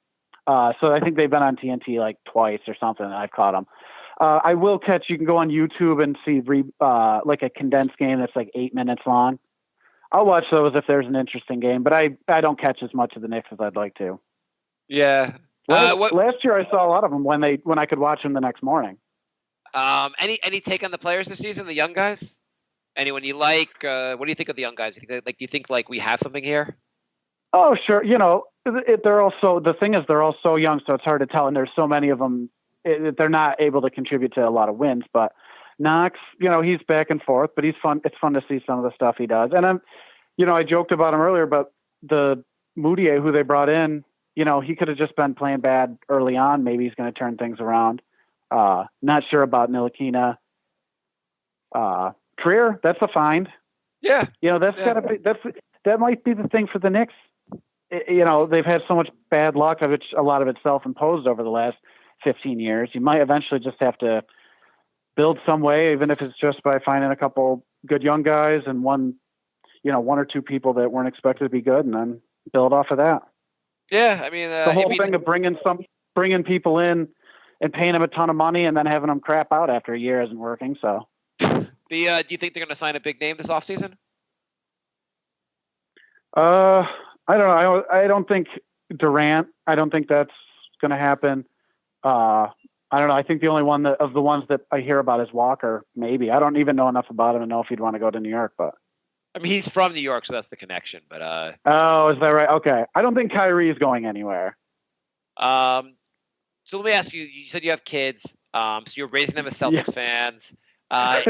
[SPEAKER 5] So I think they've been on TNT like twice or something, and I've caught them. I will catch. You can go on YouTube and see like a condensed game that's like 8 minutes long. I'll watch those if there's an interesting game, but I don't catch as much of the Knicks as I'd like to.
[SPEAKER 4] Yeah.
[SPEAKER 5] Last year I saw a lot of them when I could watch them the next morning.
[SPEAKER 4] Any take on the players this season, the young guys? Anyone you like? What do you think of the young guys? Do you think like we have something here?
[SPEAKER 5] Oh, sure. They're also, the thing is they're all so young, so it's hard to tell. And there's so many of them, they're not able to contribute to a lot of wins. But Knox, he's back and forth, but he's fun. It's fun to see some of the stuff he does. And I joked about him earlier, but the Moutier who they brought in, he could have just been playing bad early on. Maybe he's going to turn things around. Not sure about Ntilikina. Trier, that's a find.
[SPEAKER 4] Yeah.
[SPEAKER 5] That might be the thing for the Knicks. They've had so much bad luck, of which a lot of it's self-imposed over the last 15 years. You might eventually just have to build some way, even if it's just by finding a couple good young guys and one or two people that weren't expected to be good, and then build off of that.
[SPEAKER 4] Yeah, I mean,
[SPEAKER 5] the whole thing of bringing people in and paying them a ton of money and then having them crap out after a year isn't working. So,
[SPEAKER 4] do you think they're going to sign a big name this offseason?
[SPEAKER 5] I don't know. I don't think Durant. I don't think that's going to happen. I don't know. I think the only one of the ones that I hear about is Walker. Maybe. I don't even know enough about him to know if he'd want to go to New York. But
[SPEAKER 4] I mean, he's from New York, so that's the connection. But
[SPEAKER 5] oh, is that right? Okay. I don't think Kyrie is going anywhere.
[SPEAKER 4] So let me ask you. You said you have kids. So you're raising them as Celtics fans.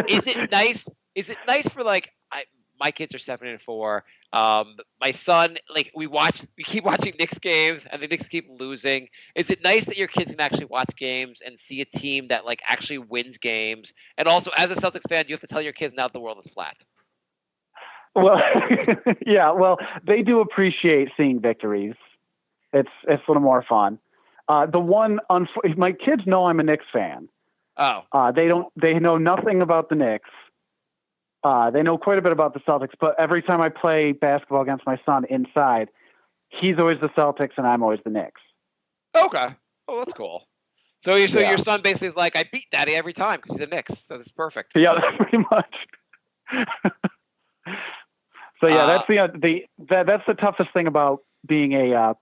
[SPEAKER 4] Is it nice? Is it nice for like my kids are 7 and 4. My son, like we keep watching Knicks games, and the Knicks keep losing. Is it nice that your kids can actually watch games and see a team that like actually wins games? And also, as a Celtics fan, you have to tell your kids now the world is flat.
[SPEAKER 5] Well, yeah. Well, they do appreciate seeing victories. It's a little more fun. My kids know I'm a Knicks fan.
[SPEAKER 4] Oh.
[SPEAKER 5] They know nothing about the Knicks. They know quite a bit about the Celtics, but every time I play basketball against my son inside, he's always the Celtics and I'm always the Knicks.
[SPEAKER 4] Okay. Oh, that's cool. So your son basically is like, I beat Daddy every time because he's a Knicks, so it's perfect.
[SPEAKER 5] Yeah, that's pretty much. So yeah, that's the toughest thing about being a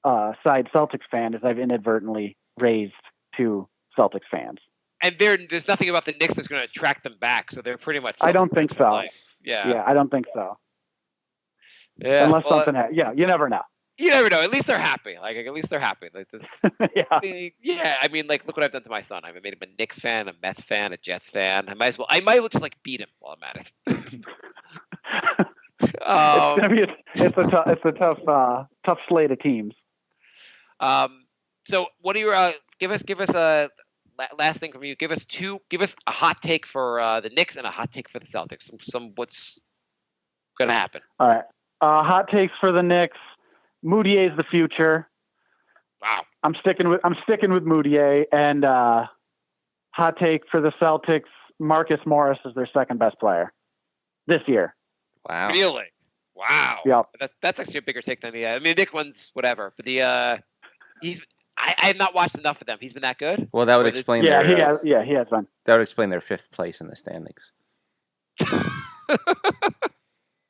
[SPEAKER 5] side Celtics fan is I've inadvertently raised two Celtics fans.
[SPEAKER 4] And there's nothing about the Knicks that's going to attract them back, so they're pretty much.
[SPEAKER 5] I don't think so.
[SPEAKER 4] Life. Yeah,
[SPEAKER 5] I don't think so.
[SPEAKER 4] Yeah,
[SPEAKER 5] unless something. You never know.
[SPEAKER 4] You never know. At least they're happy. Like at least they're happy. Like,
[SPEAKER 5] yeah.
[SPEAKER 4] I mean, like look what I've done to my son. I made him a Knicks fan, a Mets fan, a Jets fan. I might as well just like beat him while I'm at it.
[SPEAKER 5] It's a tough slate of teams.
[SPEAKER 4] So what do you give us a last thing from you? Give us a hot take for the Knicks and a hot take for the Celtics. Some what's gonna happen.
[SPEAKER 5] All right. Hot takes for the Knicks. Moutier is the future.
[SPEAKER 4] Wow.
[SPEAKER 5] I'm sticking with Moutier, and hot take for the Celtics. Marcus Morris is their second best player this year.
[SPEAKER 2] Wow.
[SPEAKER 4] Really? Wow.
[SPEAKER 5] Yep.
[SPEAKER 4] That's actually a bigger take than the. I mean, Nick one's whatever, but the I have not watched enough of them. He's been that good.
[SPEAKER 2] Well, that would explain.
[SPEAKER 5] He has been.
[SPEAKER 2] That would explain their 5th place in the standings.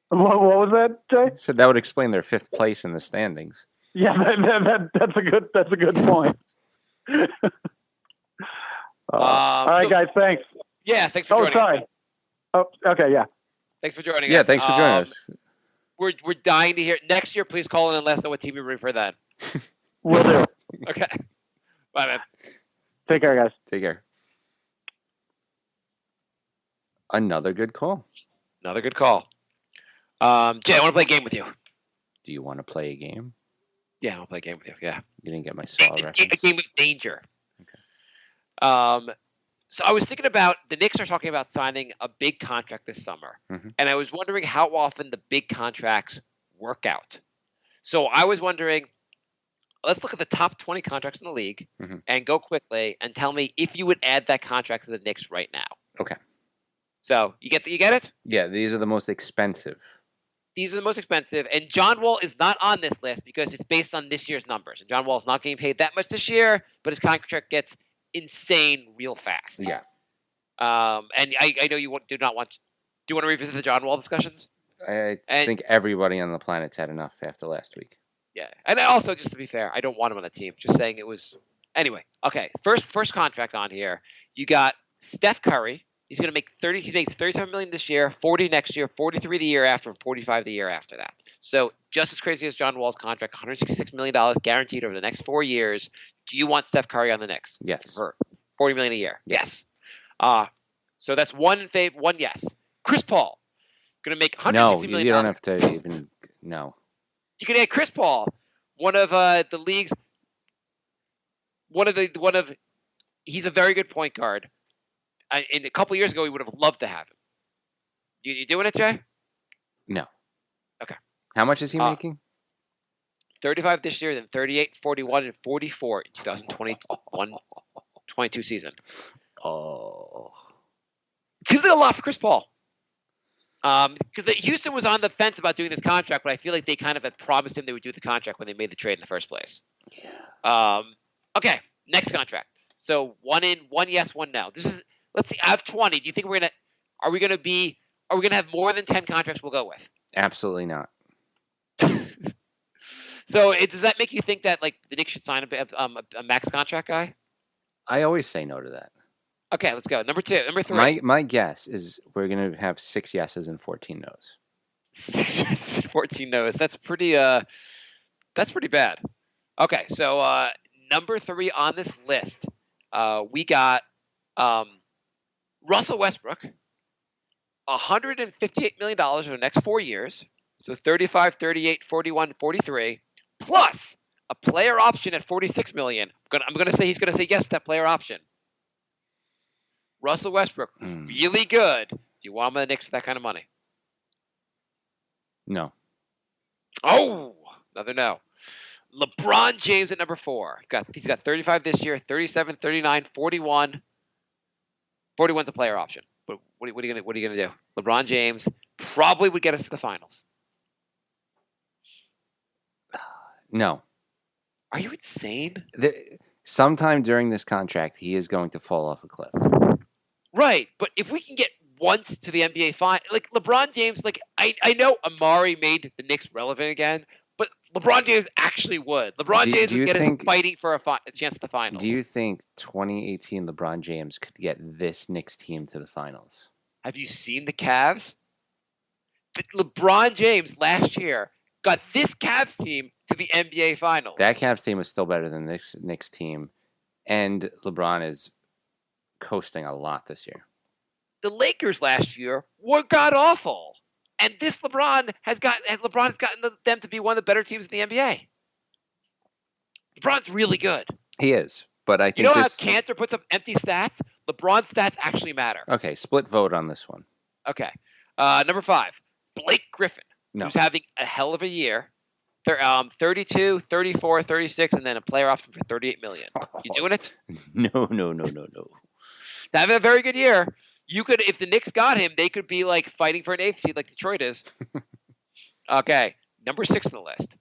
[SPEAKER 5] What was that, Jay?
[SPEAKER 2] So that would explain their 5th place in the standings.
[SPEAKER 5] Yeah, that's a good point. All right, guys. Thanks.
[SPEAKER 4] Yeah, thanks for joining.
[SPEAKER 5] Oh, sorry. Oh, okay. Yeah.
[SPEAKER 4] Thanks for joining us.
[SPEAKER 2] Yeah, thanks for joining us.
[SPEAKER 4] We're dying to hear. Next year, please call in and let us know what team you're rooting for then.
[SPEAKER 5] Will do.
[SPEAKER 4] Okay. Bye, man.
[SPEAKER 5] Take care, guys.
[SPEAKER 2] Take care. Another good call.
[SPEAKER 4] Another good call. Jay, I want to play a game with you.
[SPEAKER 2] Do you want to play a game?
[SPEAKER 4] Yeah, I'll play a game with you. Yeah.
[SPEAKER 2] You didn't get my Saw
[SPEAKER 4] A
[SPEAKER 2] reference.
[SPEAKER 4] game of danger.
[SPEAKER 2] Okay.
[SPEAKER 4] So I was thinking about the Knicks are talking about signing a big contract this summer, and I was wondering how often the big contracts work out. So I was wondering, let's look at the top 20 contracts in the league and go quickly and tell me if you would add that contract to the Knicks right now.
[SPEAKER 2] Okay.
[SPEAKER 4] So you get it?
[SPEAKER 2] Yeah, these are the most expensive.
[SPEAKER 4] These are the most expensive, and John Wall is not on this list because it's based on this year's numbers. And John Wall is not getting paid that much this year, but his contract gets insane real fast.
[SPEAKER 2] Yeah.
[SPEAKER 4] And I know you do not want. Do you want to revisit the John Wall discussions?
[SPEAKER 2] I think everybody on the planet's had enough after last week.
[SPEAKER 4] Yeah, and also just to be fair, I don't want him on the team. Just saying it was. Anyway, okay. First contract on here. You got Steph Curry. He's going to make 30. He makes $37 million this year, 40 next year, 43 the year after, and 45 the year after that. So just as crazy as John Wall's contract, $166 million guaranteed over the next 4 years. Do you want Steph Curry on the Knicks?
[SPEAKER 2] Yes.
[SPEAKER 4] For $40 million a year. Yes. So that's one yes. Chris Paul going to make $160 million.
[SPEAKER 2] You don't have to even. No.
[SPEAKER 4] You can add Chris Paul, one of the league's. He's a very good point guard. And a couple years ago, we would have loved to have him. You doing it, Jay?
[SPEAKER 2] No.
[SPEAKER 4] Okay.
[SPEAKER 2] How much is he making?
[SPEAKER 4] 35 this year, then 38, 41, and 44 in 2021-22 season.
[SPEAKER 2] Oh.
[SPEAKER 4] Seems like a lot for Chris Paul. Because Houston was on the fence about doing this contract, but I feel like they kind of had promised him they would do the contract when they made the trade in the first place.
[SPEAKER 2] Yeah.
[SPEAKER 4] Okay, next contract. So one yes, one no. Let's see. I have 20. Do you think are we gonna have more than 10 contracts we'll go with?
[SPEAKER 2] Absolutely not.
[SPEAKER 4] So does that make you think that like the Knicks should sign a max contract guy?
[SPEAKER 2] I always say no to that.
[SPEAKER 4] Okay, let's go. Number 3.
[SPEAKER 2] My guess is we're gonna have 6 yeses and 14 nos.
[SPEAKER 4] 6 yeses and 14 nos. That's pretty bad. Okay, so number 3 on this list, we got Russell Westbrook, $158 million over the next 4 years. So 35, 38, 41, 43, plus a player option at $46 million. I'm going to say he's going to say yes to that player option. Russell Westbrook, really good. Do you want him on the Knicks for that kind of money?
[SPEAKER 2] No.
[SPEAKER 4] Oh, another no. LeBron James at number 4. He's got 35 this year, 37, 39, 41. 41's a player option. But what are you gonna do? LeBron James probably would get us to the finals.
[SPEAKER 2] No.
[SPEAKER 4] Are you insane?
[SPEAKER 2] Sometime during this contract, he is going to fall off a cliff.
[SPEAKER 4] Right, but if we can get once to the NBA final, like LeBron James, like I know Amari made the Knicks relevant again, but LeBron James actually would. LeBron James would get us fighting for a chance at the finals.
[SPEAKER 2] Do you think 2018 LeBron James could get this Knicks team to the finals?
[SPEAKER 4] Have you seen the Cavs? LeBron James last year got this Cavs team to the NBA finals.
[SPEAKER 2] That Cavs team is still better than this Knicks team, and LeBron is coasting a lot this year.
[SPEAKER 4] The Lakers last year were god awful, and this LeBron has gotten them to be one of the better teams in the NBA. LeBron's really good.
[SPEAKER 2] He is, but I think
[SPEAKER 4] how Cantor puts up empty stats. LeBron's stats actually matter.
[SPEAKER 2] Okay, split vote on this one.
[SPEAKER 4] Okay, number 5, Blake Griffin, who's having a hell of a year. 32, 34, 36, and then a player option for $38 million. You doing it?
[SPEAKER 2] No.
[SPEAKER 4] Having a very good year. You could, if the Knicks got him, they could be like fighting for an 8th seed like Detroit is. Okay, number 6 on the list.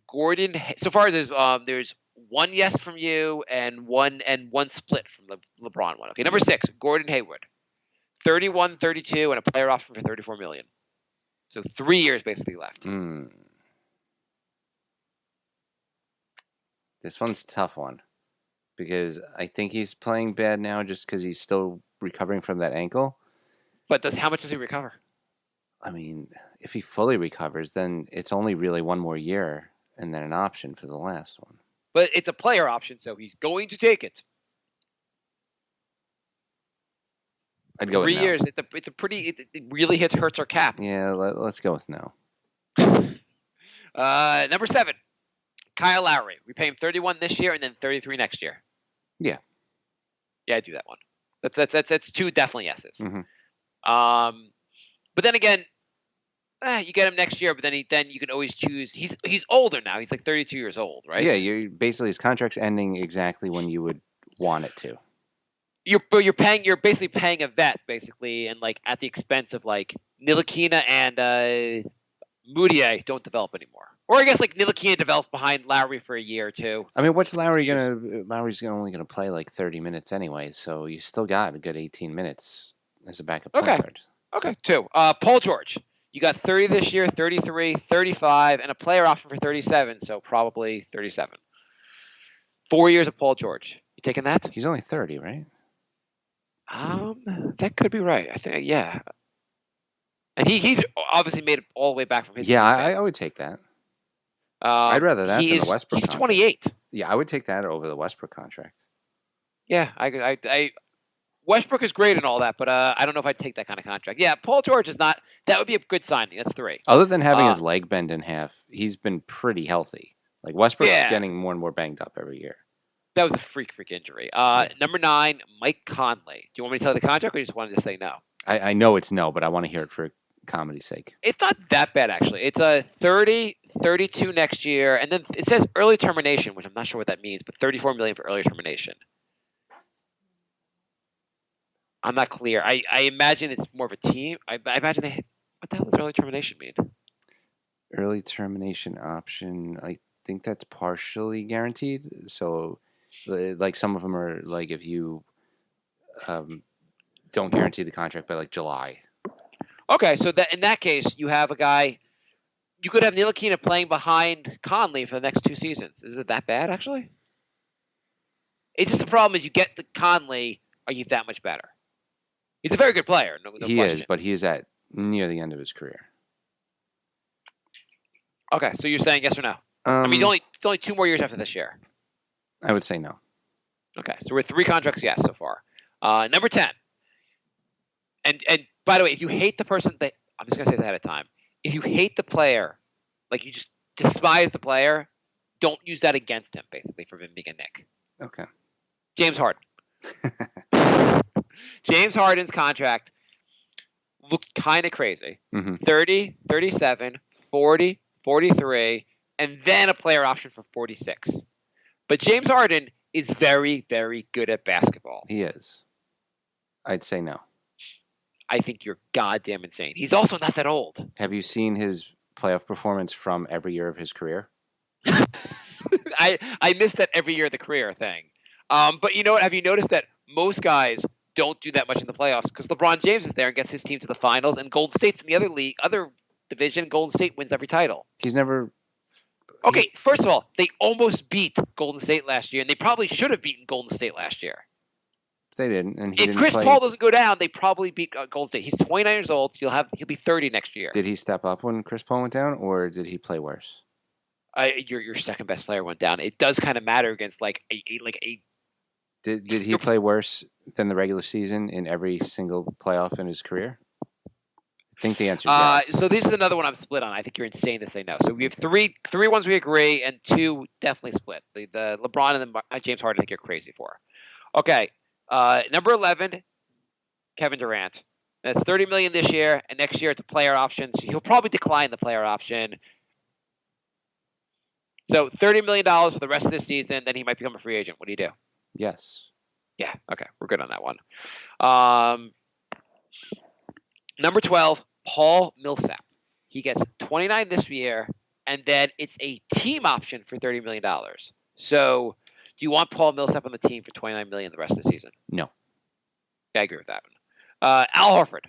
[SPEAKER 4] Gordon. So far, there's one yes from you and one split from the LeBron one. Okay, number 6, Gordon Hayward, 31, 32, and a player option for $34 million. So 3 years basically left.
[SPEAKER 2] This one's a tough one because I think he's playing bad now just because he's still recovering from that ankle.
[SPEAKER 4] But how much does he recover?
[SPEAKER 2] I mean, if he fully recovers, then it's only really 1 more year and then an option for the last one.
[SPEAKER 4] But it's a player option, so he's going to take it.
[SPEAKER 2] I'd go
[SPEAKER 4] 3
[SPEAKER 2] with no.
[SPEAKER 4] years. It's a pretty. It really hurts our cap.
[SPEAKER 2] Yeah, let's go with no.
[SPEAKER 4] Number 7, Kyle Lowry. We pay him 31 this year and then 33 next year.
[SPEAKER 2] Yeah.
[SPEAKER 4] Yeah, I do that one. That's 2 definitely yeses.
[SPEAKER 2] Mhm.
[SPEAKER 4] But then again, you get him next year, but then you can always choose. He's older now. He's like 32 years old, right?
[SPEAKER 2] Yeah, you're basically his contract's ending exactly when you would want it to.
[SPEAKER 4] You're basically paying a vet basically, and like at the expense of like Ntilikina and Moutier don't develop anymore. Or I guess like Ntilikina develops behind Lowry for a year or two.
[SPEAKER 2] I mean, what's Lowry gonna? Lowry's only gonna play like 30 minutes anyway, so you still got a good 18 minutes as a backup point guard.
[SPEAKER 4] Okay, 2. Paul George. You got 30 this year, 33, 35, and a player option for 37, so probably 37. 4 years of Paul George. You taking that?
[SPEAKER 2] He's only 30, right?
[SPEAKER 4] That could be right. I think, yeah. And he's obviously made it all the way back from his.
[SPEAKER 2] Yeah, I would take that. I'd rather that than the Westbrook.
[SPEAKER 4] He's
[SPEAKER 2] contract.
[SPEAKER 4] 28.
[SPEAKER 2] Yeah, I would take that over the Westbrook contract.
[SPEAKER 4] Yeah, I Westbrook is great and all that, but I don't know if I'd take that kind of contract. Yeah, Paul George is not. That would be a good signing. That's 3.
[SPEAKER 2] Other than having his leg bend in half, he's been pretty healthy. Like Westbrook's getting more and more banged up every year.
[SPEAKER 4] That was a freak injury. Number 9, Mike Conley. Do you want me to tell you the contract, or you just wanted to say no?
[SPEAKER 2] I know it's no, but I want to hear it for comedy's sake.
[SPEAKER 4] It's not that bad, actually. It's a 30, 32 next year, and then it says early termination, which I'm not sure what that means, but $34 million for early termination. I'm not clear. I imagine it's more of a team. I imagine what the hell does early termination mean?
[SPEAKER 2] Early termination option. I think that's partially guaranteed. So, like some of them are like if you don't guarantee the contract by like July.
[SPEAKER 4] Okay, so that in that case, you have a guy. You could have Ntilikina playing behind Conley for the next 2 seasons. Is it that bad, actually? It's just the problem is you get the Conley, are you that much better? He's a very good player. No
[SPEAKER 2] he
[SPEAKER 4] question.
[SPEAKER 2] Is, but he is at near the end of his career.
[SPEAKER 4] Okay, so you're saying yes or no? I mean, it's only 2 more years after this year.
[SPEAKER 2] I would say no.
[SPEAKER 4] Okay, so we're 3 contracts yes so far. Number 10. And by the way, if you hate the person that I'm just gonna say this ahead of time. If you hate the player, like you just despise the player, don't use that against him, basically, for him being a Knick.
[SPEAKER 2] Okay.
[SPEAKER 4] James Harden. James Harden's contract looked kind of crazy.
[SPEAKER 2] Mm-hmm.
[SPEAKER 4] 30, 37, 40, 43, and then a player option for 46. But James Harden is very, very good at basketball.
[SPEAKER 2] He is. I'd say no.
[SPEAKER 4] I think you're goddamn insane. He's also not that old.
[SPEAKER 2] Have you seen his playoff performance from every year of his career?
[SPEAKER 4] I missed that every year of the career thing. But you know what? Have you noticed that most guys don't do that much in the playoffs because LeBron James is there and gets his team to the finals, and Golden State's in the other division. Golden State wins every title.
[SPEAKER 2] He's never.
[SPEAKER 4] Okay, first of all, they almost beat Golden State last year, and they probably should have beaten Golden State last year.
[SPEAKER 2] They didn't, and he
[SPEAKER 4] if
[SPEAKER 2] didn't
[SPEAKER 4] Chris
[SPEAKER 2] play.
[SPEAKER 4] Paul doesn't go down, they probably beat Golden State. He's 29 years old. He'll be 30 next year.
[SPEAKER 2] Did he step up when Chris Paul went down, or did he play worse?
[SPEAKER 4] Your second best player went down. It does kind of matter against like a.
[SPEAKER 2] Did he play worse than the regular season in every single playoff in his career? I think the answer is yes.
[SPEAKER 4] So this is another one I'm split on. I think you're insane to say no. So we have three ones we agree, and 2 definitely split. The LeBron and the James Harden I think you're crazy for. Okay, number 11, Kevin Durant. That's $30 million this year, and next year it's a player option. So he'll probably decline the player option. So $30 million for the rest of this season, then he might become a free agent. What do you do?
[SPEAKER 2] Yes.
[SPEAKER 4] Yeah, okay, we're good on that one. Number 12, Paul Millsap. He gets 29 this year, and then it's a team option for $30 million. So do you want Paul Millsap on the team for $29 million the rest of the season?
[SPEAKER 2] No.
[SPEAKER 4] Yeah, I agree with that one. Al Horford.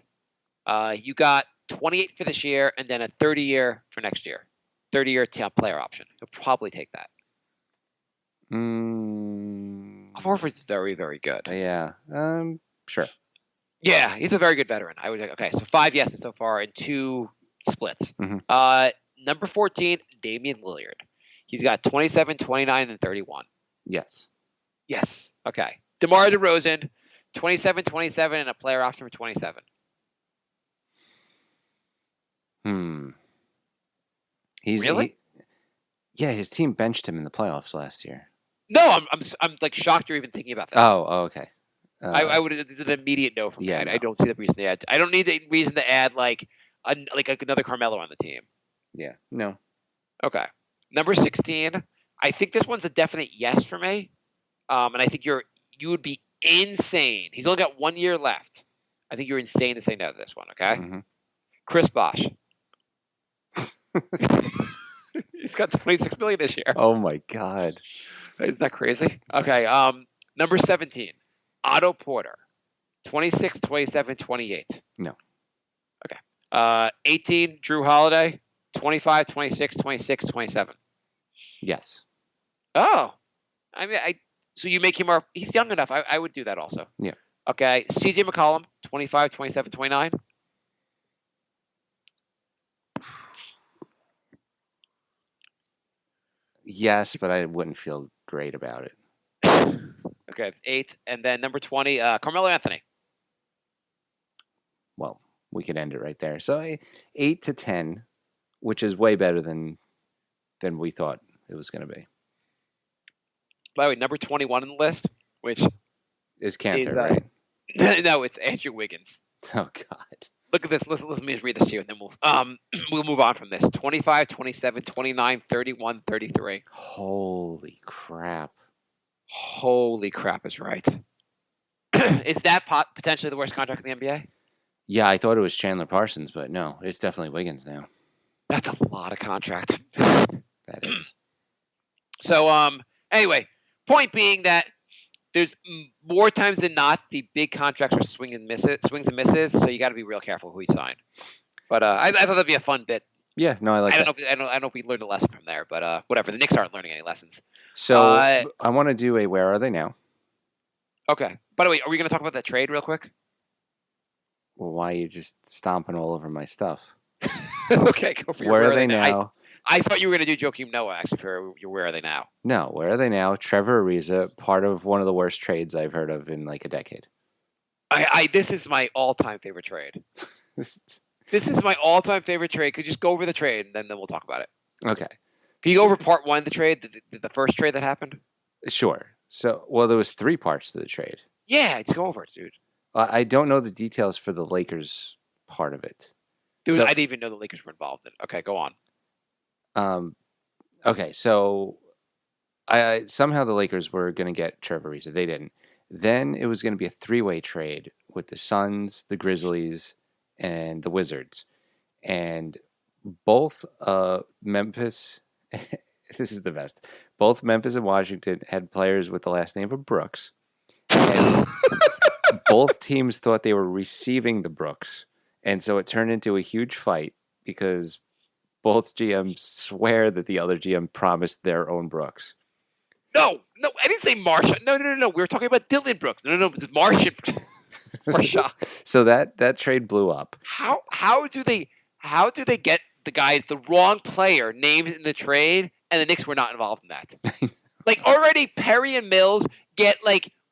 [SPEAKER 4] You got 28 for this year, and then a 30-year for next year. 30-year player option. You'll probably take that. Horford's very, very good.
[SPEAKER 2] Yeah. Sure.
[SPEAKER 4] Yeah, he's a very good veteran. I would okay. So 5 yeses so far and 2 splits.
[SPEAKER 2] Mm-hmm.
[SPEAKER 4] Number 14, Damian Lillard. He's got 27, 29, and 31.
[SPEAKER 2] Yes.
[SPEAKER 4] Yes. Okay. DeMar DeRozan, 27, 27, and a player option for 27.
[SPEAKER 2] He's
[SPEAKER 4] really?
[SPEAKER 2] Yeah, his team benched him in the playoffs last year.
[SPEAKER 4] No, I'm like shocked you're even thinking about that.
[SPEAKER 2] Oh, okay.
[SPEAKER 4] I would have an immediate no from me.
[SPEAKER 2] Yeah,
[SPEAKER 4] I don't see the reason to add. I don't need the reason to add like another Carmelo on the team.
[SPEAKER 2] Yeah, no.
[SPEAKER 4] Okay, number 16. I think this one's a definite yes for me. And I think you would be insane. He's only got 1 year left. I think you're insane to say no to this one. Okay, Chris Bosh. He's got 26 million this year.
[SPEAKER 2] Oh my God.
[SPEAKER 4] Isn't that crazy? Okay. Number 17, Otto Porter. 26, 27, 28.
[SPEAKER 2] No.
[SPEAKER 4] Okay. 18, Drew Holiday. 25, 26, 26, 27.
[SPEAKER 2] Yes.
[SPEAKER 4] Oh. I mean, so you make him more. He's young enough. I would do that also.
[SPEAKER 2] Yeah.
[SPEAKER 4] Okay. CJ McCollum. 25, 27, 29.
[SPEAKER 2] Yes, but I wouldn't feel great about it.
[SPEAKER 4] Okay, it's 8. And then number 20, Carmelo Anthony.
[SPEAKER 2] Well, we could end it right there. So 8 to 10, which is way better than we thought it was going to be.
[SPEAKER 4] By the way, number 21 on the list, which
[SPEAKER 2] is Cantor, right?
[SPEAKER 4] No, it's Andrew Wiggins.
[SPEAKER 2] Oh God.
[SPEAKER 4] Look at this. Let me just read this to you, and then we'll move on from this. 25, 27, 29, 31, 33.
[SPEAKER 2] Holy crap.
[SPEAKER 4] Holy crap is right. Is that potentially the worst contract in the NBA?
[SPEAKER 2] Yeah, I thought it was Chandler Parsons, but no, it's definitely Wiggins now.
[SPEAKER 4] That's a lot of contract.
[SPEAKER 2] That is.
[SPEAKER 4] So, anyway, point being that there's more times than not the big contracts are swings and misses. So you got to be real careful who you sign. But I thought that'd be a fun bit.
[SPEAKER 2] Yeah, no, I like that.
[SPEAKER 4] I don't know if we learned a lesson from there, but whatever. The Knicks aren't learning any lessons.
[SPEAKER 2] So I want to do a where are they now?
[SPEAKER 4] Okay. By the way, are we going to talk about that trade real quick?
[SPEAKER 2] Well, why are you just stomping all over my stuff?
[SPEAKER 4] Okay, go for your
[SPEAKER 2] where are they now?
[SPEAKER 4] I thought you were going to do Joakim Noah, actually, for your where are they now?
[SPEAKER 2] No, where are they now? Trevor Ariza, part of one of the worst trades I've heard of in like a decade.
[SPEAKER 4] This is my all-time favorite trade. This is my all-time favorite trade. Could you just go over the trade, and then we'll talk about it.
[SPEAKER 2] Okay.
[SPEAKER 4] Can you go over part one of the trade, the first trade that happened?
[SPEAKER 2] Sure. So, well, there was 3 parts to the trade.
[SPEAKER 4] Yeah, let's go over it, dude.
[SPEAKER 2] I don't know the details for the Lakers part of it.
[SPEAKER 4] Dude,
[SPEAKER 2] so,
[SPEAKER 4] I didn't even know the Lakers were involved in it. Okay, go on.
[SPEAKER 2] Okay, so somehow the Lakers were going to get Trevor Ariza. They didn't. Then it was going to be a 3-way trade with the Suns, the Grizzlies, and the Wizards. And both Memphis, this is the best, both Memphis and Washington had players with the last name of Brooks. And both teams thought they were receiving the Brooks. And so it turned into a huge fight because both GMs swear that the other GM promised their own Brooks.
[SPEAKER 4] No, I didn't say Marsha. No. We were talking about Dylan Brooks. No, it was Marsha.
[SPEAKER 2] So that trade blew up.
[SPEAKER 4] How do they get the wrong player named in the trade, and the Knicks were not involved in that? Like already Perry and Mills get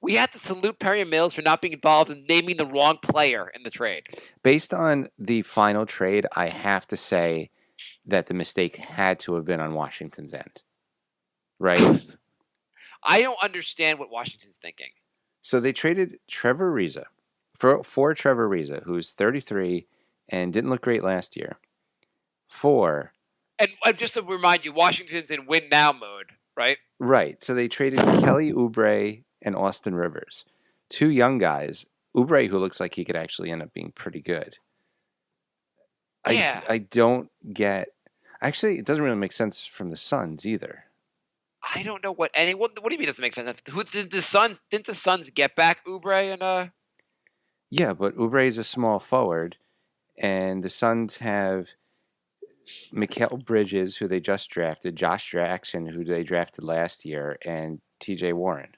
[SPEAKER 4] we have to salute Perry and Mills for not being involved in naming the wrong player in the trade.
[SPEAKER 2] Based on the final trade, I have to say that the mistake had to have been on Washington's end. Right?
[SPEAKER 4] I don't understand what Washington's thinking.
[SPEAKER 2] So they traded Trevor Ariza for Trevor Ariza, who's 33 and didn't look great last year.
[SPEAKER 4] And just to remind you, Washington's in win now mode, right?
[SPEAKER 2] Right. So they traded Kelly Oubre and Austin Rivers, 2 young guys. Oubre, who looks like he could actually end up being pretty good.
[SPEAKER 4] Yeah.
[SPEAKER 2] I don't get. Actually, it doesn't really make sense from the Suns either.
[SPEAKER 4] I don't know what do you mean it doesn't make sense? Who did the Suns? Didn't the Suns get back Oubre and
[SPEAKER 2] Yeah, but Oubre is a small forward, and the Suns have Mikal Bridges, who they just drafted, Josh Jackson, who they drafted last year, and T.J. Warren.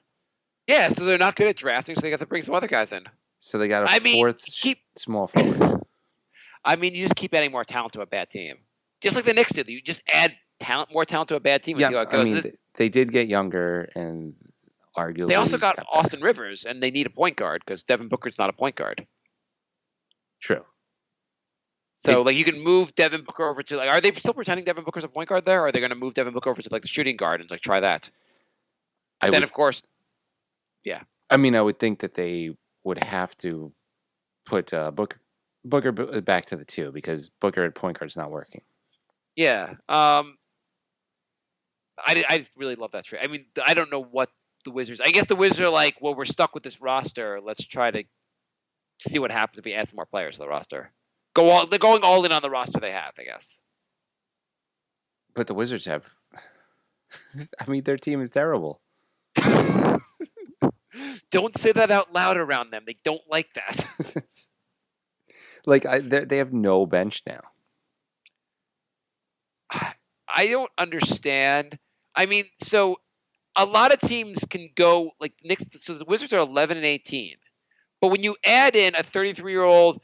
[SPEAKER 4] Yeah, so they're not good at drafting, so they got to bring some other guys in.
[SPEAKER 2] So they got a fourth small forward.
[SPEAKER 4] I mean, you just keep adding more talent to a bad team, just like the Knicks did. You just add more talent to a bad team.
[SPEAKER 2] Yeah, I mean, they did get younger, and arguably
[SPEAKER 4] they also got Austin Rivers, and they need a point guard because Devin Booker's not a point guard.
[SPEAKER 2] True.
[SPEAKER 4] So like you can move Devin Booker over to like. Are they still pretending Devin Booker's a point guard there, or are they going to move Devin Booker over to like the shooting guard and like try that? Then of course, yeah.
[SPEAKER 2] I mean, I would think that they would have to put Booker back to the 2 because Booker at point guard's not working.
[SPEAKER 4] Yeah. I really love that trade. I mean, I don't know what the Wizards. I guess the Wizards are like, well, we're stuck with this roster. Let's try to see what happens if we add some more players to the roster. They're going all in on the roster they have, I guess.
[SPEAKER 2] But the Wizards have. I mean, their team is terrible.
[SPEAKER 4] Don't say that out loud around them. They don't like that.
[SPEAKER 2] Like they have no bench now.
[SPEAKER 4] I don't understand. I mean, so a lot of teams can go like the Knicks. So the Wizards are 11-18, but when you add in a 33-year-old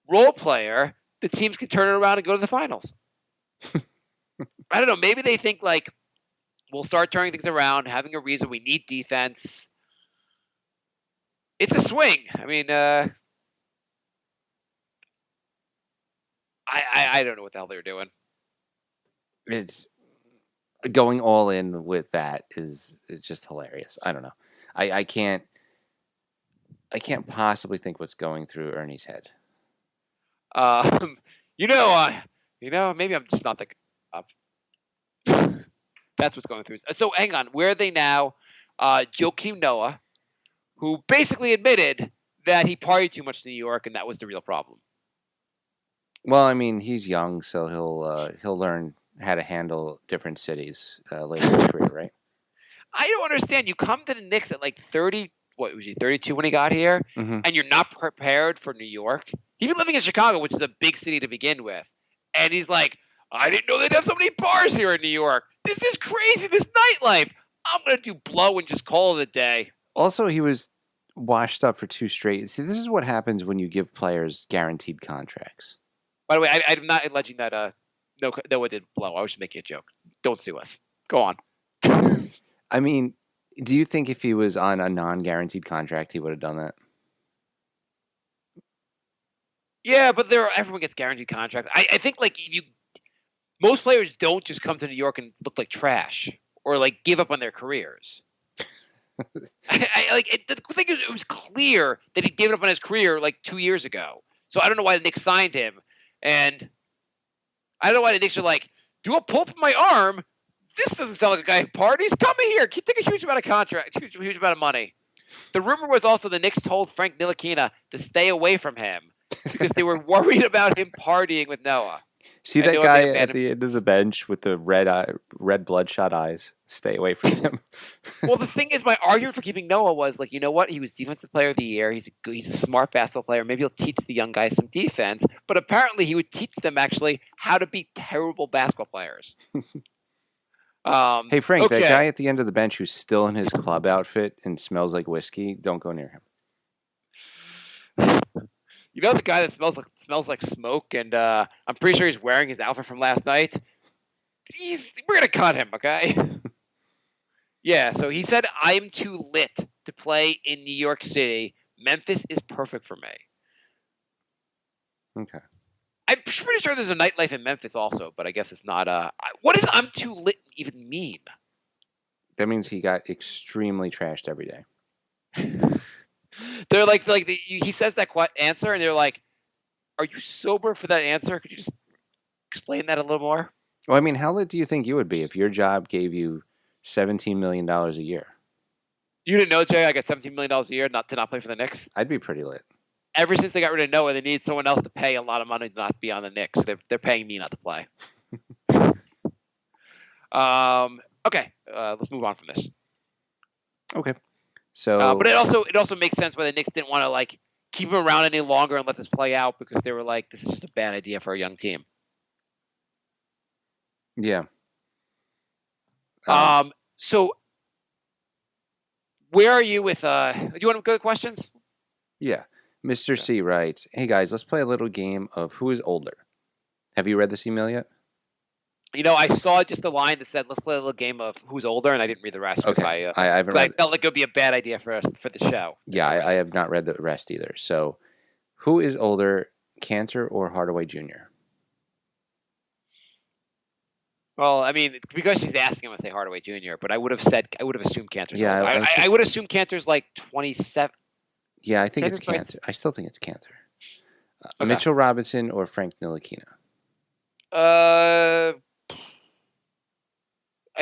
[SPEAKER 4] role player, the teams can turn it around and go to the finals. I don't know. Maybe they think like we'll start turning things around, having a reason. We need defense. It's a swing. I mean, I don't know what the hell they're doing.
[SPEAKER 2] It's going all in with that is just hilarious. I don't know. I can't possibly think what's going through Ernie's head.
[SPEAKER 4] Maybe I'm just not that up. That's what's going through. So hang on, where are they now? Joakim Noah, who basically admitted that he partied too much in New York, and that was the real problem.
[SPEAKER 2] Well, I mean, he's young, so he'll learn how to handle different cities later in his career, right?
[SPEAKER 4] I don't understand. You come to the Knicks at like 30. What was he? 32 when he got here, and you're not prepared for New York. He's been living in Chicago, which is a big city to begin with, and he's like, I didn't know they'd have so many bars here in New York. This is crazy. This nightlife. I'm gonna do blow and just call it a day.
[SPEAKER 2] Also, he was washed up for 2 straight. See, this is what happens when you give players guaranteed contracts.
[SPEAKER 4] By the way, I'm not alleging that Noah did blow. I was just making a joke. Don't sue us. Go on.
[SPEAKER 2] I mean, do you think if he was on a non-guaranteed contract, he would have done that?
[SPEAKER 4] Yeah, but everyone gets guaranteed contracts. I think like most players don't just come to New York and look like trash or like give up on their careers. The thing is, it was clear that he'd given up on his career like 2 years ago. So I don't know why the Knicks signed him, and I don't know why the Knicks are like, do a pull from my arm. This doesn't sound like a guy who parties. Come in here. Take a huge amount of contract, huge amount of money. The rumor was also the Knicks told Frank Ntilikina to stay away from him because they were worried about him partying with Noah.
[SPEAKER 2] See that guy at the end of the bench with the red bloodshot eyes? Stay away from him.
[SPEAKER 4] Well, the thing is, my argument for keeping Noah was like, you know what? He was Defensive Player of the Year. He's a smart basketball player. Maybe he'll teach the young guys some defense. But apparently, he would teach them actually how to be terrible basketball players.
[SPEAKER 2] Hey Frank, that guy at the end of the bench who's still in his club outfit and smells like whiskey, don't go near him.
[SPEAKER 4] You know the guy that smells like smoke, and I'm pretty sure he's wearing his outfit from last night. We're gonna cut him, okay? Yeah. So he said, "I'm too lit to play in New York City. Memphis is perfect for me."
[SPEAKER 2] Okay.
[SPEAKER 4] I'm pretty sure there's a nightlife in Memphis also, but I guess it's not. What does "I'm too lit" even mean?
[SPEAKER 2] That means he got extremely trashed every day.
[SPEAKER 4] They're he says that answer, and they're like, "Are you sober for that answer? Could you just explain that a little more?"
[SPEAKER 2] Well, I mean, how lit do you think you would be if your job gave you $17 million a year?
[SPEAKER 4] You didn't know, Jay? I got $17 million a year not play for the Knicks.
[SPEAKER 2] I'd be pretty lit.
[SPEAKER 4] Ever since they got rid of Noah, they needed someone else to pay a lot of money to not be on the Knicks. They're paying me not to play. Okay, let's move on from this.
[SPEAKER 2] Okay. So,
[SPEAKER 4] but it also makes sense why the Knicks didn't want to like keep him around any longer and let this play out because they were like, this is just a bad idea for a young team.
[SPEAKER 2] Yeah.
[SPEAKER 4] So where are you with? Do you want to go to questions?
[SPEAKER 2] Yeah. Mr. C writes, "Hey guys, let's play a little game of who is older." Have you read this email yet?
[SPEAKER 4] You know, I saw just the line that said, "Let's play a little game of who's older," and I didn't read the rest.
[SPEAKER 2] Okay. I haven't read.
[SPEAKER 4] I felt like it would be a bad idea for the show.
[SPEAKER 2] Yeah, I have not read the rest either. So, who is older, Cantor or Hardaway Jr.?
[SPEAKER 4] Well, I mean, because she's asking, I'm gonna say Hardaway Jr. But I would have assumed Cantor's.
[SPEAKER 2] Yeah,
[SPEAKER 4] older. I would assume Cantor's like 27.
[SPEAKER 2] Yeah, I think it's
[SPEAKER 4] Cantor's
[SPEAKER 2] Cantor. I still think it's Cantor.
[SPEAKER 4] Okay.
[SPEAKER 2] Mitchell Robinson or Frank Ntilikina?
[SPEAKER 4] I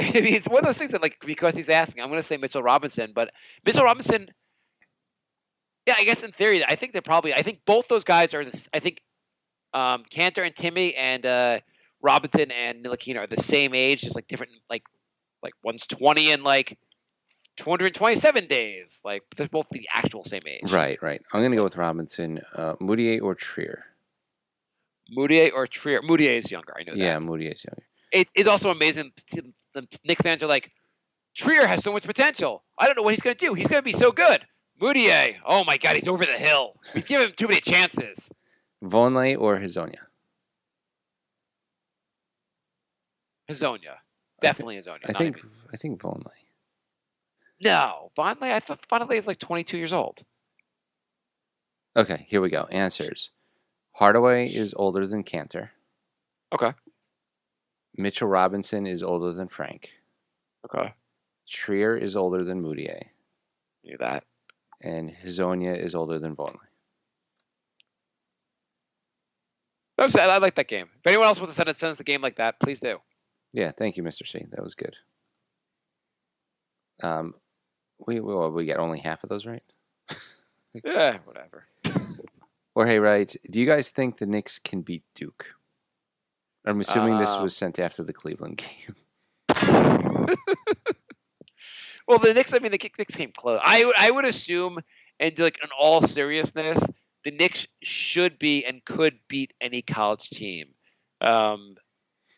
[SPEAKER 4] mean, it's one of those things that, like, because he's asking, I'm gonna say Mitchell Robinson. But Mitchell Robinson, yeah, I guess in theory, I think both those guys are this. I think Cantor and Timmy and Robinson and Ntilikina are the same age, just like different, like one's 20 and like 227 days. Like they're both the actual same age.
[SPEAKER 2] Right. I'm going to go with Robinson. Moutier or Trier?
[SPEAKER 4] Moutier or Trier? Moutier is younger. I know that.
[SPEAKER 2] Yeah, Moutier is younger.
[SPEAKER 4] It's also amazing. The Knicks fans are like, Trier has so much potential. I don't know what he's going to do. He's going to be so good. Moutier, oh my God, he's over the hill. We give him too many chances.
[SPEAKER 2] Vonleh or Hazonia?
[SPEAKER 4] Hazonia. Definitely Hazonia.
[SPEAKER 2] I think Vonleh.
[SPEAKER 4] No. Vonleh, I thought Vonleh is like 22 years old.
[SPEAKER 2] Okay, here we go. Answers. Hardaway is older than Cantor.
[SPEAKER 4] Okay.
[SPEAKER 2] Mitchell Robinson is older than Frank.
[SPEAKER 4] Okay.
[SPEAKER 2] Trier is older than Moutier.
[SPEAKER 4] Knew that.
[SPEAKER 2] And Hazonia is older than Vonleh.
[SPEAKER 4] I like that game. If anyone else wants to send us a game like that, please do.
[SPEAKER 2] Yeah, thank you, Mr. C. That was good. We get only half of those right.
[SPEAKER 4] Yeah, whatever.
[SPEAKER 2] Jorge writes, do you guys think the Knicks can beat Duke? I'm assuming this was sent after the Cleveland game.
[SPEAKER 4] Well, the Knicks came close. I would assume, and like in all seriousness, the Knicks should be and could beat any college team.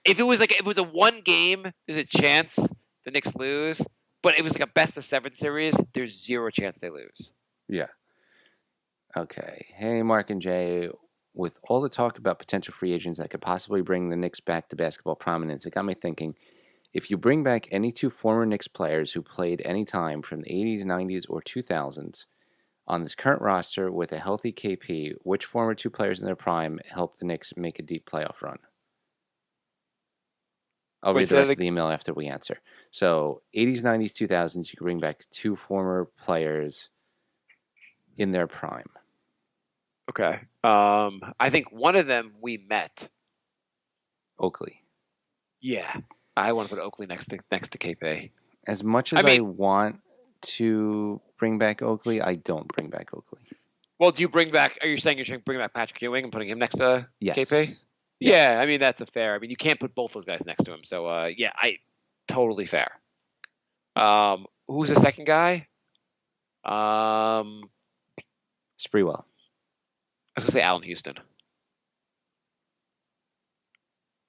[SPEAKER 4] If it was a one game, there's a chance the Knicks lose. But it was like a best of 7 series. There's zero chance they lose.
[SPEAKER 2] Yeah. Okay. Hey, Marc and Jay. With all the talk about potential free agents that could possibly bring the Knicks back to basketball prominence, it got me thinking, if you bring back any 2 former Knicks players who played any time from the 80s, 90s, or 2000s on this current roster with a healthy KP, which former 2 players in their prime helped the Knicks make a deep playoff run? I'll read the rest of the email after we answer. So, 80s, 90s, 2000s, you can bring back 2 former players in their prime.
[SPEAKER 4] Okay. I think one of them we met.
[SPEAKER 2] Oakley.
[SPEAKER 4] Yeah. I want to put Oakley next to KP.
[SPEAKER 2] As much as I want to bring back Oakley, I don't bring back Oakley.
[SPEAKER 4] Well, are you saying you're bringing back Patrick Ewing and putting him next to KP?
[SPEAKER 2] Yes.
[SPEAKER 4] Yeah, I mean, that's a fair. I mean, you can't put both those guys next to him. So, yeah, totally fair. Who's the second guy?
[SPEAKER 2] Sprewell.
[SPEAKER 4] I was going to say Allen Houston.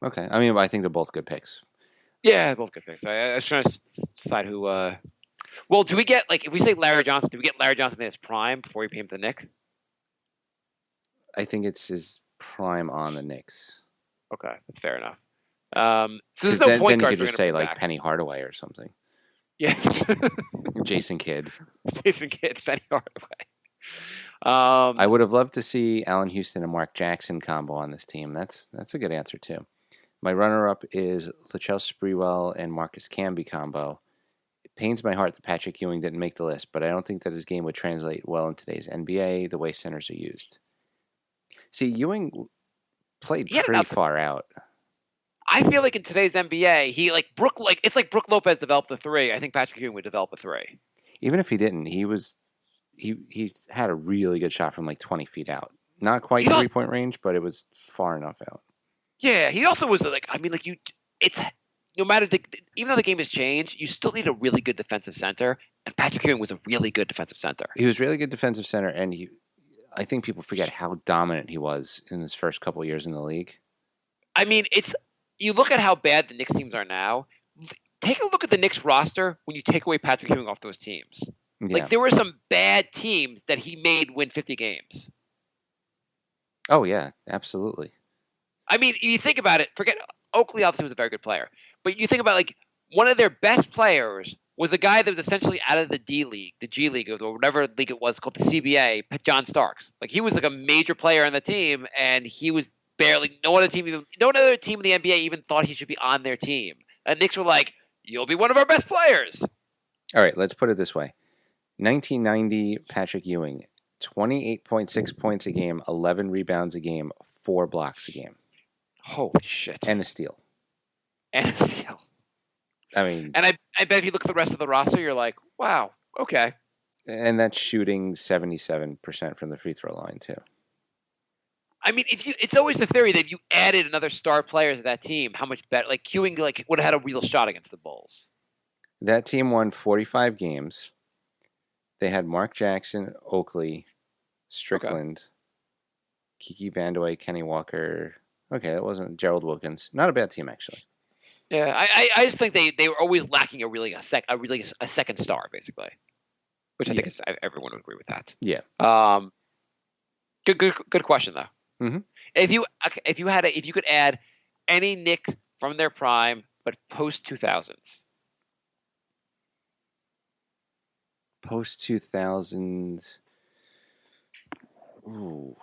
[SPEAKER 2] Okay. I mean, I think they're both good picks.
[SPEAKER 4] Yeah, both good picks. I was trying to decide who. Well, do we get, like, if we say Larry Johnson, do we get Larry Johnson in his prime before we pay him to the Knicks?
[SPEAKER 2] I think it's his prime on the Knicks.
[SPEAKER 4] Okay, that's fair enough. So there's no point
[SPEAKER 2] then you
[SPEAKER 4] guard
[SPEAKER 2] could just say, like,
[SPEAKER 4] back.
[SPEAKER 2] Penny Hardaway or something.
[SPEAKER 4] Yes.
[SPEAKER 2] Jason Kidd.
[SPEAKER 4] Jason Kidd, Penny Hardaway.
[SPEAKER 2] I would have loved to see Allen Houston and Mark Jackson combo on this team. That's a good answer, too. My runner-up is Latrell Sprewell and Marcus Camby combo. It pains my heart that Patrick Ewing didn't make the list, but I don't think that his game would translate well in today's NBA, the way centers are used. See, Ewing played pretty far out.
[SPEAKER 4] I feel like in today's NBA, it's like Brook Lopez developed the 3. I think Patrick Ewing would develop a 3.
[SPEAKER 2] Even if he didn't, he had a really good shot from like 20 feet out. Not quite 3-point range, but it was far enough out.
[SPEAKER 4] Yeah, he also was like, I mean, like it's no matter even though the game has changed, you still need a really good defensive center, and Patrick Ewing was a really good defensive center.
[SPEAKER 2] He was really good defensive center, and I think people forget how dominant he was in his first couple of years in the league.
[SPEAKER 4] I mean, you look at how bad the Knicks teams are now. Take a look at the Knicks roster when you take away Patrick Ewing off those teams.
[SPEAKER 2] Yeah.
[SPEAKER 4] Like, there were some bad teams that he made win 50 games.
[SPEAKER 2] Oh, yeah, absolutely.
[SPEAKER 4] I mean, if you think about it, forget Oakley obviously was a very good player. But you think about, like, one of their best players was a guy that was essentially out of the D League, the G League, or whatever league it was called, the CBA, John Starks. Like, he was like a major player on the team, and he was barely. No other team in the NBA even thought he should be on their team. And Knicks were like, "You'll be one of our best players."
[SPEAKER 2] All right, let's put it this way. 1990 Patrick Ewing, 28.6 points a game, 11 rebounds a game, 4 blocks a game.
[SPEAKER 4] Holy shit.
[SPEAKER 2] And a steal.
[SPEAKER 4] And a steal.
[SPEAKER 2] I mean...
[SPEAKER 4] And I bet if you look at the rest of the roster, you're like, wow, okay.
[SPEAKER 2] And that's shooting 77% from the free throw line, too.
[SPEAKER 4] I mean, it's always the theory that if you added another star player to that team, how much better? Like, Ewing would have had a real shot against the Bulls.
[SPEAKER 2] That team won 45 games. They had Mark Jackson, Oakley, Strickland, Kiki Vandeweghe, Kenny Walker. Okay, that wasn't Gerald Wilkins. Not a bad team, actually.
[SPEAKER 4] Yeah, I just think they were always lacking a second star, basically, which I think everyone would agree with that.
[SPEAKER 2] Yeah.
[SPEAKER 4] Good question though.
[SPEAKER 2] Mm-hmm.
[SPEAKER 4] If you could add any Knicks from their prime but post 2000s.
[SPEAKER 2] Post 2000s. Ooh.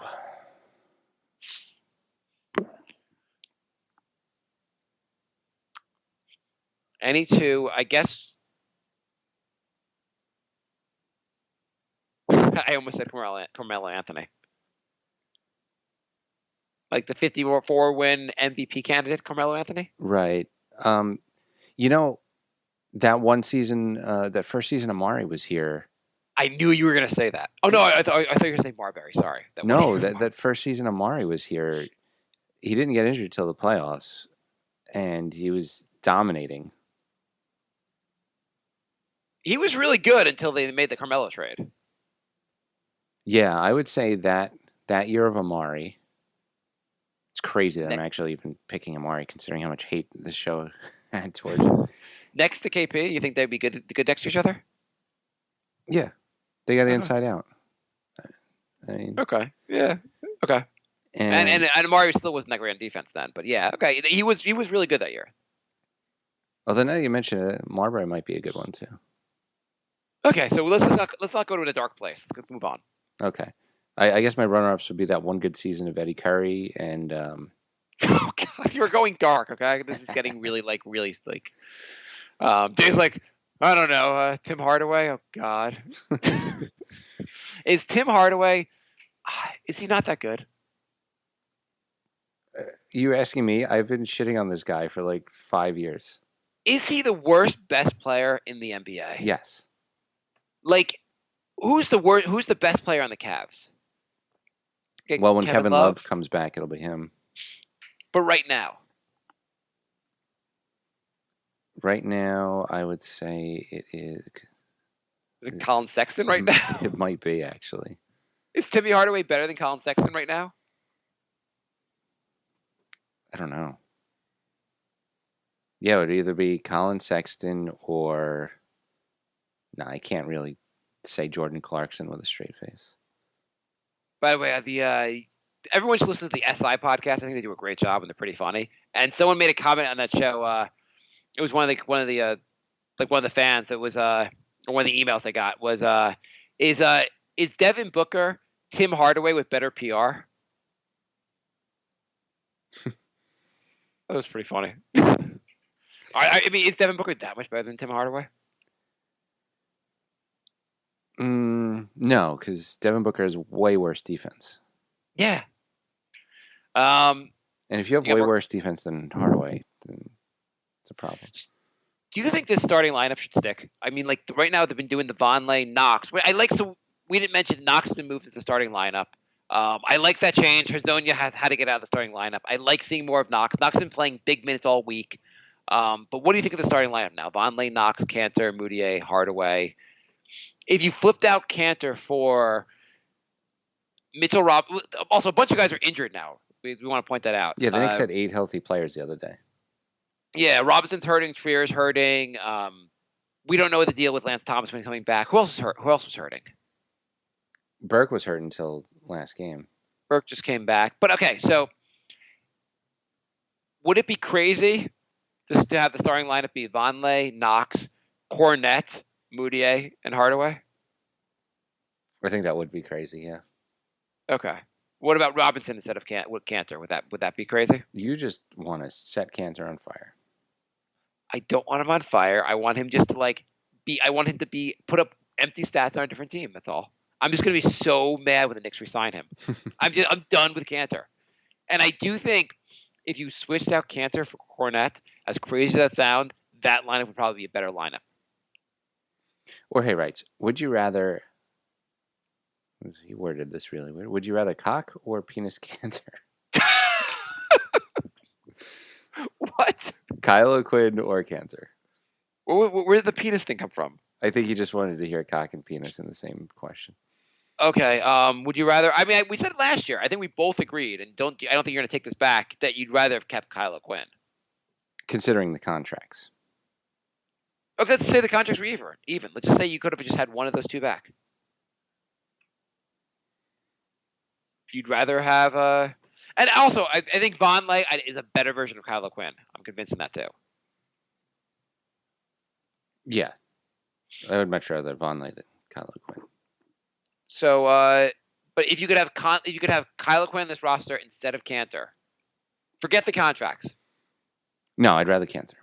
[SPEAKER 4] Any two, I guess. I almost said Carmelo Anthony. Like the 54-win MVP candidate, Carmelo Anthony?
[SPEAKER 2] Right. You know, that one season, that first season Amari was here.
[SPEAKER 4] I knew you were going to say that. Oh, no, I thought you were going to say Marbury. Sorry.
[SPEAKER 2] That first season Amari was here. He didn't get injured till the playoffs, and he was dominating.
[SPEAKER 4] He was really good until they made the Carmelo trade.
[SPEAKER 2] Yeah, I would say that year of Amari. It's crazy that I'm actually even picking Amari, considering how much hate the show had towards him.
[SPEAKER 4] Next to KP, you think they'd be good next to each other?
[SPEAKER 2] Yeah, they got the inside out. I mean,
[SPEAKER 4] okay, yeah, okay. And Amari still wasn't that great on defense then, but yeah, okay. He was really good that year.
[SPEAKER 2] Although now you mention it, Marbury might be a good one too.
[SPEAKER 4] Okay, so let's not go to a dark place. Let's move on.
[SPEAKER 2] Okay, I guess my runner-ups would be that one good season of Eddie Curry and.
[SPEAKER 4] Oh God, you were going dark. Okay, this is getting really Jay's like, I don't know, Tim Hardaway. Oh God, is Tim Hardaway? Is he not that good?
[SPEAKER 2] You asking me? I've been shitting on this guy for like 5 years.
[SPEAKER 4] Is he the best player in the NBA?
[SPEAKER 2] Yes.
[SPEAKER 4] Like, who's the best player on the Cavs? Okay,
[SPEAKER 2] well, when Kevin Love comes back, it'll be him.
[SPEAKER 4] But right now?
[SPEAKER 2] Right now, I would say it is...
[SPEAKER 4] Is it Colin Sexton right now?
[SPEAKER 2] It might be, actually.
[SPEAKER 4] Is Timmy Hardaway better than Colin Sexton right now?
[SPEAKER 2] I don't know. Yeah, it would either be Colin Sexton or... No, I can't really say Jordan Clarkson with a straight face.
[SPEAKER 4] By the way, everyone should listen to the SI podcast. I think they do a great job and they're pretty funny. And someone made a comment on that show. It was one of the fans that was or one of the emails they got was is Devin Booker Tim Hardaway with better PR? That was pretty funny. I mean, is Devin Booker that much better than Tim Hardaway?
[SPEAKER 2] No, because Devin Booker has way worse defense.
[SPEAKER 4] Yeah.
[SPEAKER 2] And if you have way worse defense than Hardaway, then it's a problem.
[SPEAKER 4] Do you think this starting lineup should stick? I mean, like right now they've been doing the Vonleh, Knox. We didn't mention Knox has been moved to the starting lineup. I like that change. Hezonja has had to get out of the starting lineup. I like seeing more of Knox. Knox has been playing big minutes all week. But what do you think of the starting lineup now? Vonleh, Knox, Kanter, Moutier, Hardaway. If you flipped out Kanter for Mitchell also a bunch of guys are injured now. We want to point that out.
[SPEAKER 2] Yeah, the Knicks had 8 healthy players the other day.
[SPEAKER 4] Yeah, Robinson's hurting, Trier's hurting. We don't know what the deal with Lance Thomas when he's coming back. Who else was hurting?
[SPEAKER 2] Burke was hurt until last game.
[SPEAKER 4] Burke just came back. But okay, so would it be crazy just to have the starting lineup be Vonleh, Knox, Cornette, Moutier, and Hardaway?
[SPEAKER 2] I think that would be crazy, yeah.
[SPEAKER 4] Okay. What about Robinson instead of Cantor? Would that be crazy?
[SPEAKER 2] You just want to set Cantor on fire.
[SPEAKER 4] I don't want him on fire. I want him just to be. I want him to put up empty stats on a different team. That's all. I'm just gonna be so mad when the Knicks resign him. I'm done with Cantor. And I do think if you switched out Cantor for Cornette, as crazy as that sounds, that lineup would probably be a better lineup.
[SPEAKER 2] Jorge writes, would you rather, he worded this really weird, would you rather cock or penis Cantor?
[SPEAKER 4] What?
[SPEAKER 2] Kyle O'Quinn or Cantor?
[SPEAKER 4] Where did the penis thing come from?
[SPEAKER 2] I think he just wanted to hear cock and penis in the same question.
[SPEAKER 4] Okay. Would you rather? I mean, we said it last year. I think we both agreed, and I don't think you're going to take this back. That you'd rather have kept Kyle O'Quinn,
[SPEAKER 2] considering the contracts.
[SPEAKER 4] Okay, let's say the contracts were even. Let's just say you could have just had one of those two back. You'd rather have and also I think Vonleh is a better version of Kyle O'Quinn. I'm convinced of that too.
[SPEAKER 2] Yeah, I would much rather Vonleh than Kyle O'Quinn.
[SPEAKER 4] So, but if you could have Kyle O'Quinn in this roster instead of Cantor, forget the contracts.
[SPEAKER 2] No, I'd rather Cantor.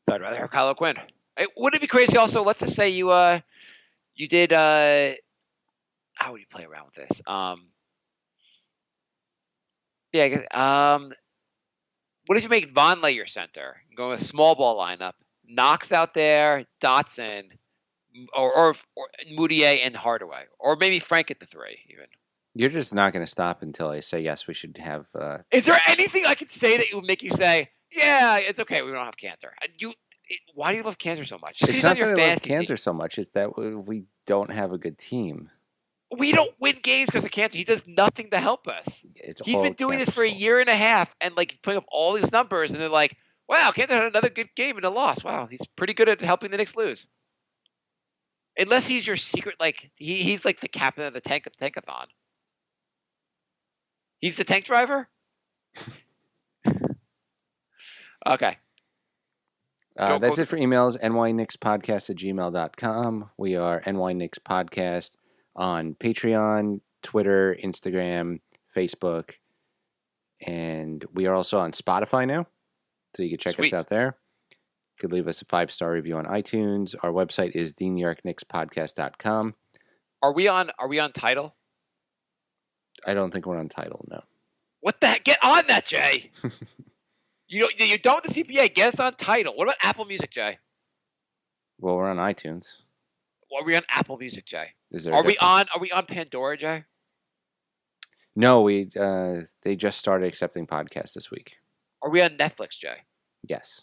[SPEAKER 4] So I'd rather have Kyle O'Quinn. Wouldn't it be crazy? Also, let's just say you did. How would you play around with this? Yeah, I guess. What if you make Vonleh your center? Go with a small ball lineup. Knox out there, Dotson, or Moutier and Hardaway, or maybe Frank at the 3 even.
[SPEAKER 2] You're just not going to stop until I say yes. We should have.
[SPEAKER 4] Is there anything I could say that would make you say, "Yeah, it's okay. We don't have Cantor"? Why do you love Cantor so much?
[SPEAKER 2] It's not that I love Cantor so much. It's that we don't have a good team.
[SPEAKER 4] We don't win games because of Cantor. He does nothing to help us. He's been doing this for a year and a half and putting up all these numbers, and they're like, "Wow, Cantor had another good game and a loss. Wow, he's pretty good at helping the Knicks lose." Unless he's your secret, he's like the captain of the tankathon. He's the tank driver? Okay.
[SPEAKER 2] That's it for emails. nyknickspodcast@gmail.com. We are NYKnicks Podcast on Patreon, Twitter, Instagram, Facebook. And we are also on Spotify now. So you can check us out there. You could leave us a 5-star review on iTunes. Our website is thenewyorknickspodcast.com.
[SPEAKER 4] Are we on Tidal?
[SPEAKER 2] I don't think we're on Tidal, no.
[SPEAKER 4] What the heck? Get on that, Jay. You don't with the CPA. Get us on Tidal. What about Apple Music, Jay?
[SPEAKER 2] Well, we're on iTunes.
[SPEAKER 4] Well, are we on Apple Music, Jay?
[SPEAKER 2] Are
[SPEAKER 4] we on Pandora, Jay?
[SPEAKER 2] No, they just started accepting podcasts this week.
[SPEAKER 4] Are we on Netflix, Jay?
[SPEAKER 2] Yes.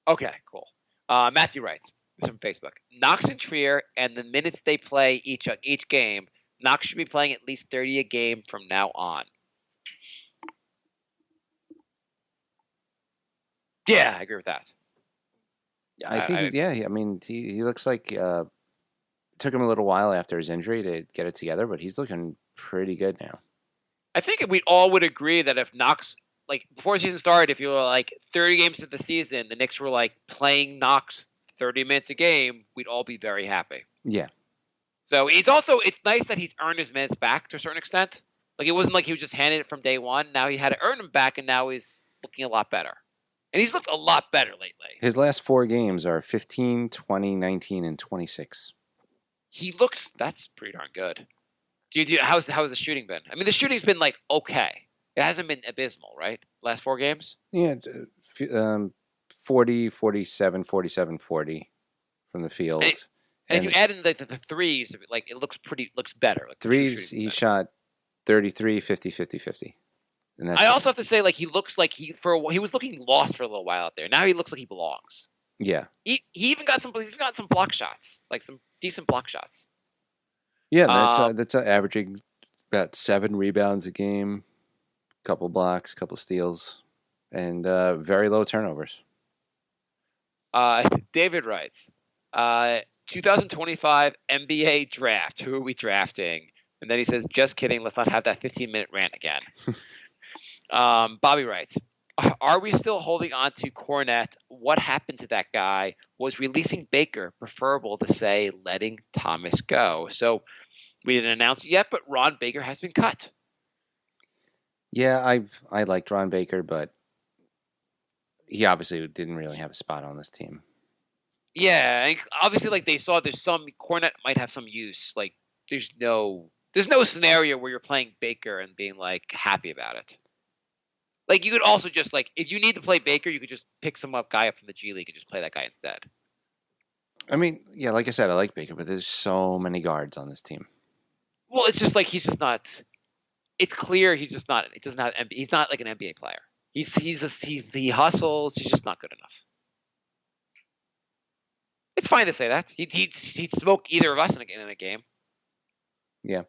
[SPEAKER 4] Okay, cool. Matthew writes from Facebook. Knox and Trier, and the minutes they play each game, Knox should be playing at least 30 a game from now on. Yeah, I agree with that.
[SPEAKER 2] I think, I mean, he looks like it took him a little while after his injury to get it together, but he's looking pretty good now.
[SPEAKER 4] I think we all would agree that if Knox, before the season started, if you were 30 games of the season, the Knicks were playing Knox 30 minutes a game, we'd all be very happy.
[SPEAKER 2] Yeah.
[SPEAKER 4] So it's nice that he's earned his minutes back to a certain extent. It wasn't like he was just handed it from day one. Now he had to earn them back, and now he's looking a lot better. And he's looked a lot better lately.
[SPEAKER 2] His last 4 games are 15, 20, 19, and 26.
[SPEAKER 4] That's pretty darn good. How's the shooting been? I mean, the shooting's been okay. It hasn't been abysmal, right? Last 4 games?
[SPEAKER 2] Yeah, 40, 47, 47, 40 from the field.
[SPEAKER 4] And if you add in the threes, it looks better.
[SPEAKER 2] Threes, he shot 33, 50, 50, 50. And
[SPEAKER 4] I also have to say, he looks like he was looking lost for a little while out there. Now he looks like he belongs.
[SPEAKER 2] Yeah.
[SPEAKER 4] He even got some block shots, some decent block shots.
[SPEAKER 2] Yeah, that's averaging about 7 rebounds a game, couple blocks, couple steals, and very low turnovers.
[SPEAKER 4] David writes, 2025 NBA draft. Who are we drafting? And then he says, just kidding. Let's not have that 15-minute rant again. Bobby writes, are we still holding on to Cornette? What happened to that guy? Was releasing Baker preferable to, say, letting Thomas go? So We didn't announce it yet, but Ron Baker has been cut.
[SPEAKER 2] Yeah, I liked Ron Baker, but he obviously didn't really have a spot on this team.
[SPEAKER 4] Yeah, and obviously, like they saw, there's some Cornette might have some use. Like there's no scenario where you're playing Baker and being like happy about it. Like you could also just like if you need to play Baker, you could just pick some guy up from the G League and just play that guy instead.
[SPEAKER 2] I mean, yeah, like I said, I like Baker, but there's so many guards on this team.
[SPEAKER 4] Well, it's just like he's just not. It's clear he's just not. It doesn't have. He's not like an NBA player. He hustles. He's just not good enough. It's fine to say that he'd smoke either of us in a game.
[SPEAKER 2] Yeah.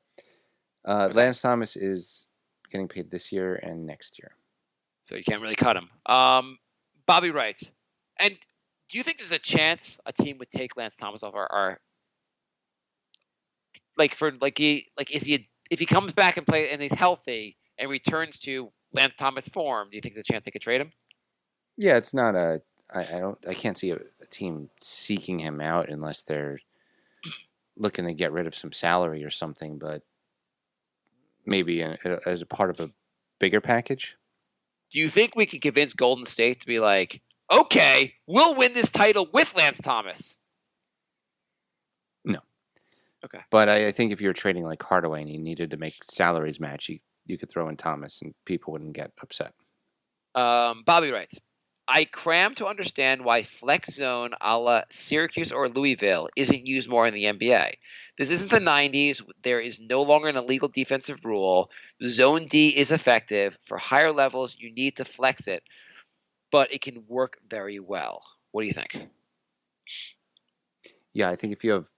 [SPEAKER 4] Okay.
[SPEAKER 2] Lance Thomas is getting paid this year and next year.
[SPEAKER 4] So you can't really cut him. Bobby Wright. And do you think there's a chance a team would take Lance Thomas off our if he comes back and play and he's healthy and returns to Lance Thomas form, do you think there's a chance they could trade him?
[SPEAKER 2] Yeah, it's not I can't see a team seeking him out unless they're looking to get rid of some salary or something, but maybe as a part of a bigger package.
[SPEAKER 4] Do you think we could convince Golden State to be like, okay, we'll win this title with Lance Thomas?
[SPEAKER 2] No.
[SPEAKER 4] Okay.
[SPEAKER 2] But I think if you were trading like Hardaway and you needed to make salaries match, you could throw in Thomas and people wouldn't get upset.
[SPEAKER 4] Bobby writes, I cram to understand why flex zone a la Syracuse or Louisville isn't used more in the NBA. This isn't the 90s. There is no longer an illegal defensive rule. Zone D is effective. For higher levels, you need to flex it, but it can work very well. What do you think?
[SPEAKER 2] Yeah, I think if you have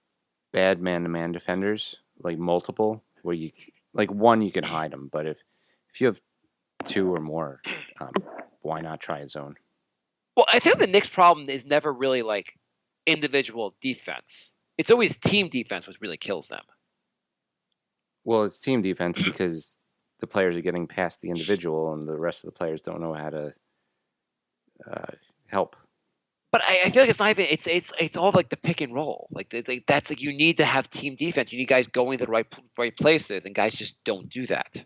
[SPEAKER 2] bad man-to-man defenders, like multiple, where one you can hide them, but if you have two or more, why not try a zone?
[SPEAKER 4] Well, I think the Knicks' problem is never really like individual defense. It's always team defense which really kills them.
[SPEAKER 2] Well, it's team defense because the players are getting past the individual and the rest of the players don't know how to help.
[SPEAKER 4] But I feel like it's not even. It's all like the pick and roll. That's like you need to have team defense. You need guys going to the right places, and guys just don't do that.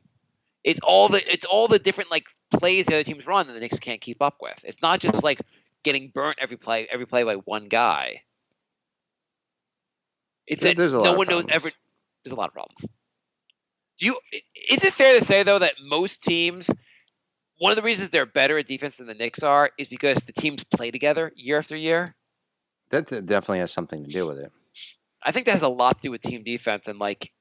[SPEAKER 4] It's all the different like plays the other teams run that the Knicks can't keep up with. It's not just like getting burnt every play by one guy. It's that
[SPEAKER 2] there's a lot
[SPEAKER 4] no
[SPEAKER 2] of
[SPEAKER 4] one
[SPEAKER 2] problems.
[SPEAKER 4] knows ever. There's a lot of problems. Is it fair to say though that most teams, one of the reasons they're better at defense than the Knicks are is because the teams play together year after year?
[SPEAKER 2] That definitely has something to do with it.
[SPEAKER 4] I think that has a lot to do with team defense, and like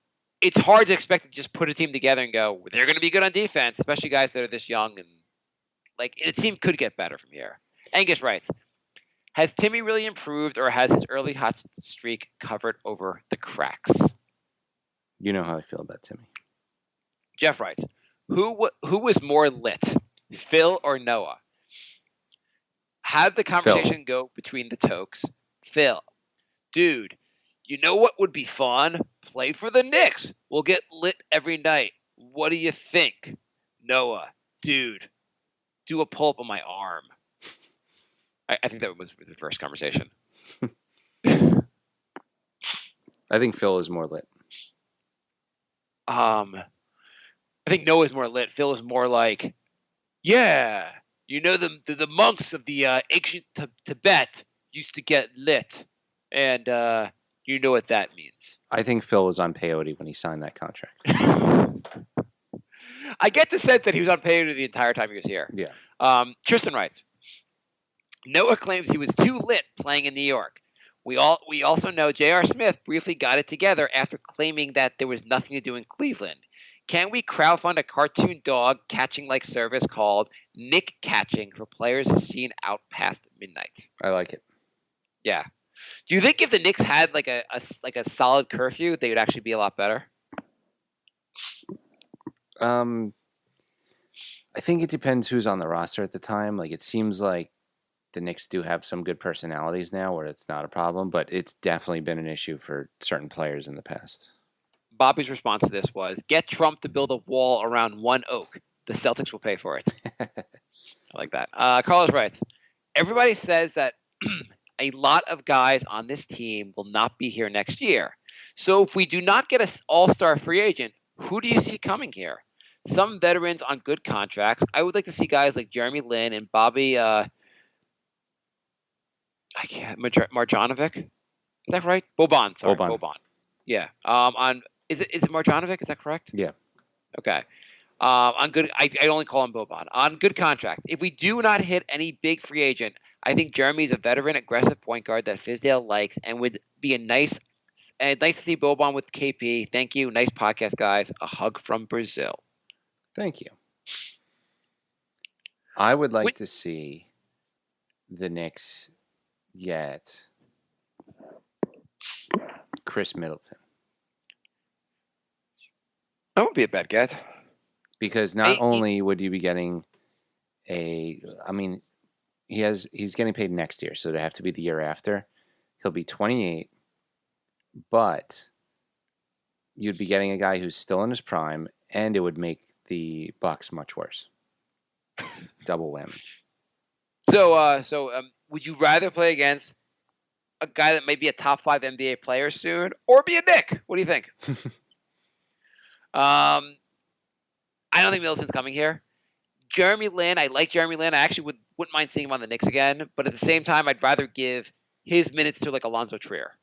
[SPEAKER 4] it's hard to expect to just put a team together and go, they're going to be good on defense, especially guys that are this young, and like the team could get better from here. Angus writes, has Timmy really improved, or has his early hot streak covered over the cracks?
[SPEAKER 2] You know how I feel about Timmy.
[SPEAKER 4] Jeff writes, who was more lit, Phil or Noah? How did the conversation go between the Tokes? Phil, dude, you know what would be fun? Play for the Knicks. We'll get lit every night. What do you think? Noah, dude, do a pull-up on my arm. I think that was the first conversation.
[SPEAKER 2] I think Phil is more lit.
[SPEAKER 4] I think Noah's more lit. Phil is more like, yeah, you know the monks of the ancient Tibet used to get lit, and you know what that means.
[SPEAKER 2] I think Phil was on peyote when he signed that contract.
[SPEAKER 4] I get the sense that he was on peyote the entire time he was here.
[SPEAKER 2] Yeah.
[SPEAKER 4] Tristan writes, Noah claims he was too lit playing in New York. We also know J.R. Smith briefly got it together after claiming that there was nothing to do in Cleveland. Can we crowdfund a cartoon dog catching like service called Nick Catching for players seen out past midnight?
[SPEAKER 2] I like it.
[SPEAKER 4] Yeah. Do you think if the Knicks had like a solid curfew, they would actually be a lot better?
[SPEAKER 2] I think it depends who's on the roster at the time. Like it seems like the Knicks do have some good personalities now where it's not a problem, but it's definitely been an issue for certain players in the past.
[SPEAKER 4] Bobby's response to this was, get Trump to build a wall around one oak. The Celtics will pay for it. I like that. Carlos writes, everybody says that a lot of guys on this team will not be here next year. So if we do not get an all-star free agent, who do you see coming here? Some veterans on good contracts. I would like to see guys like Jeremy Lin and Bobby. I can't. Marjanovic. Is that right? Boban. Sorry,
[SPEAKER 2] Boban.
[SPEAKER 4] Boban. Yeah. Is it Marjanovic? Is that correct?
[SPEAKER 2] Yeah.
[SPEAKER 4] Okay. On good, I only call him Boban. On good contract. If we do not hit any big free agent, I think Jeremy's a veteran, aggressive point guard that Fizdale likes and would be a nice. And nice to see Boban with KP. Thank you. Nice podcast, guys. A hug from Brazil.
[SPEAKER 2] Thank you. I would like to see the Knicks get Chris Middleton.
[SPEAKER 4] That would be a bad get.
[SPEAKER 2] Because not only would you be getting he's getting paid next year, so it'd have to be the year after. He'll be 28, but you'd be getting a guy who's still in his prime, and it would make the Bucks much worse. Double whammy.
[SPEAKER 4] So would you rather play against a guy that may be a top 5 NBA player soon, or be a Knick? What do you think? I don't think Middleton's coming here. Jeremy Lin, I like Jeremy Lin. I actually wouldn't mind seeing him on the Knicks again, but at the same time, I'd rather give his minutes to like Alonzo Trier.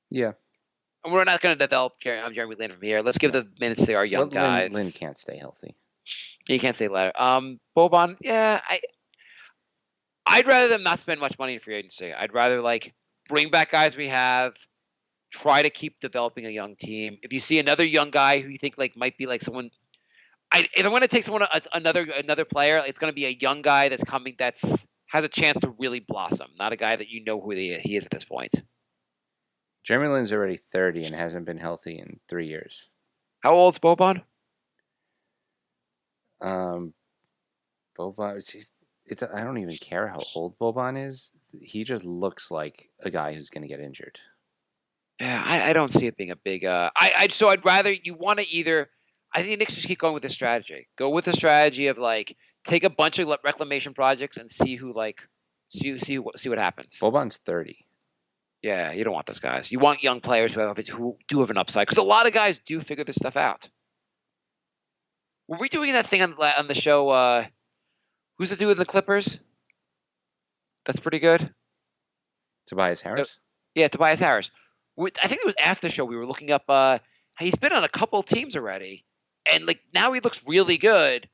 [SPEAKER 2] Yeah.
[SPEAKER 4] And we're not going to develop Jeremy Lin from here. Let's give the minutes to our young guys.
[SPEAKER 2] Lin can't stay healthy.
[SPEAKER 4] You can't say later. Boban, yeah, I'd rather them not spend much money in free agency. I'd rather like bring back guys we have, try to keep developing a young team. If you see another young guy who you think like might be like someone, if I'm going to take someone another player, it's going to be a young guy that's coming has a chance to really blossom, not a guy that you know who he is at this point.
[SPEAKER 2] Jeremy Lin's already 30 and hasn't been healthy in 3 years.
[SPEAKER 4] How old's Boban?
[SPEAKER 2] Boban, I don't even care how old Boban is. He just looks like a guy who's going to get injured.
[SPEAKER 4] Yeah, I don't see it being a big. So I'd rather you want to either. I think the Knicks just keep going with this strategy. Go with the strategy of like take a bunch of reclamation projects and see who like see what happens.
[SPEAKER 2] Boban's 30.
[SPEAKER 4] Yeah, you don't want those guys. You want young players who do have an upside because a lot of guys do figure this stuff out. Were we doing that thing on the show? Who's the dude in the Clippers? That's pretty good.
[SPEAKER 2] Tobias Harris?
[SPEAKER 4] Yeah, Tobias Harris. I think it was after the show we were looking up. He's been on a couple teams already, and like now he looks really good.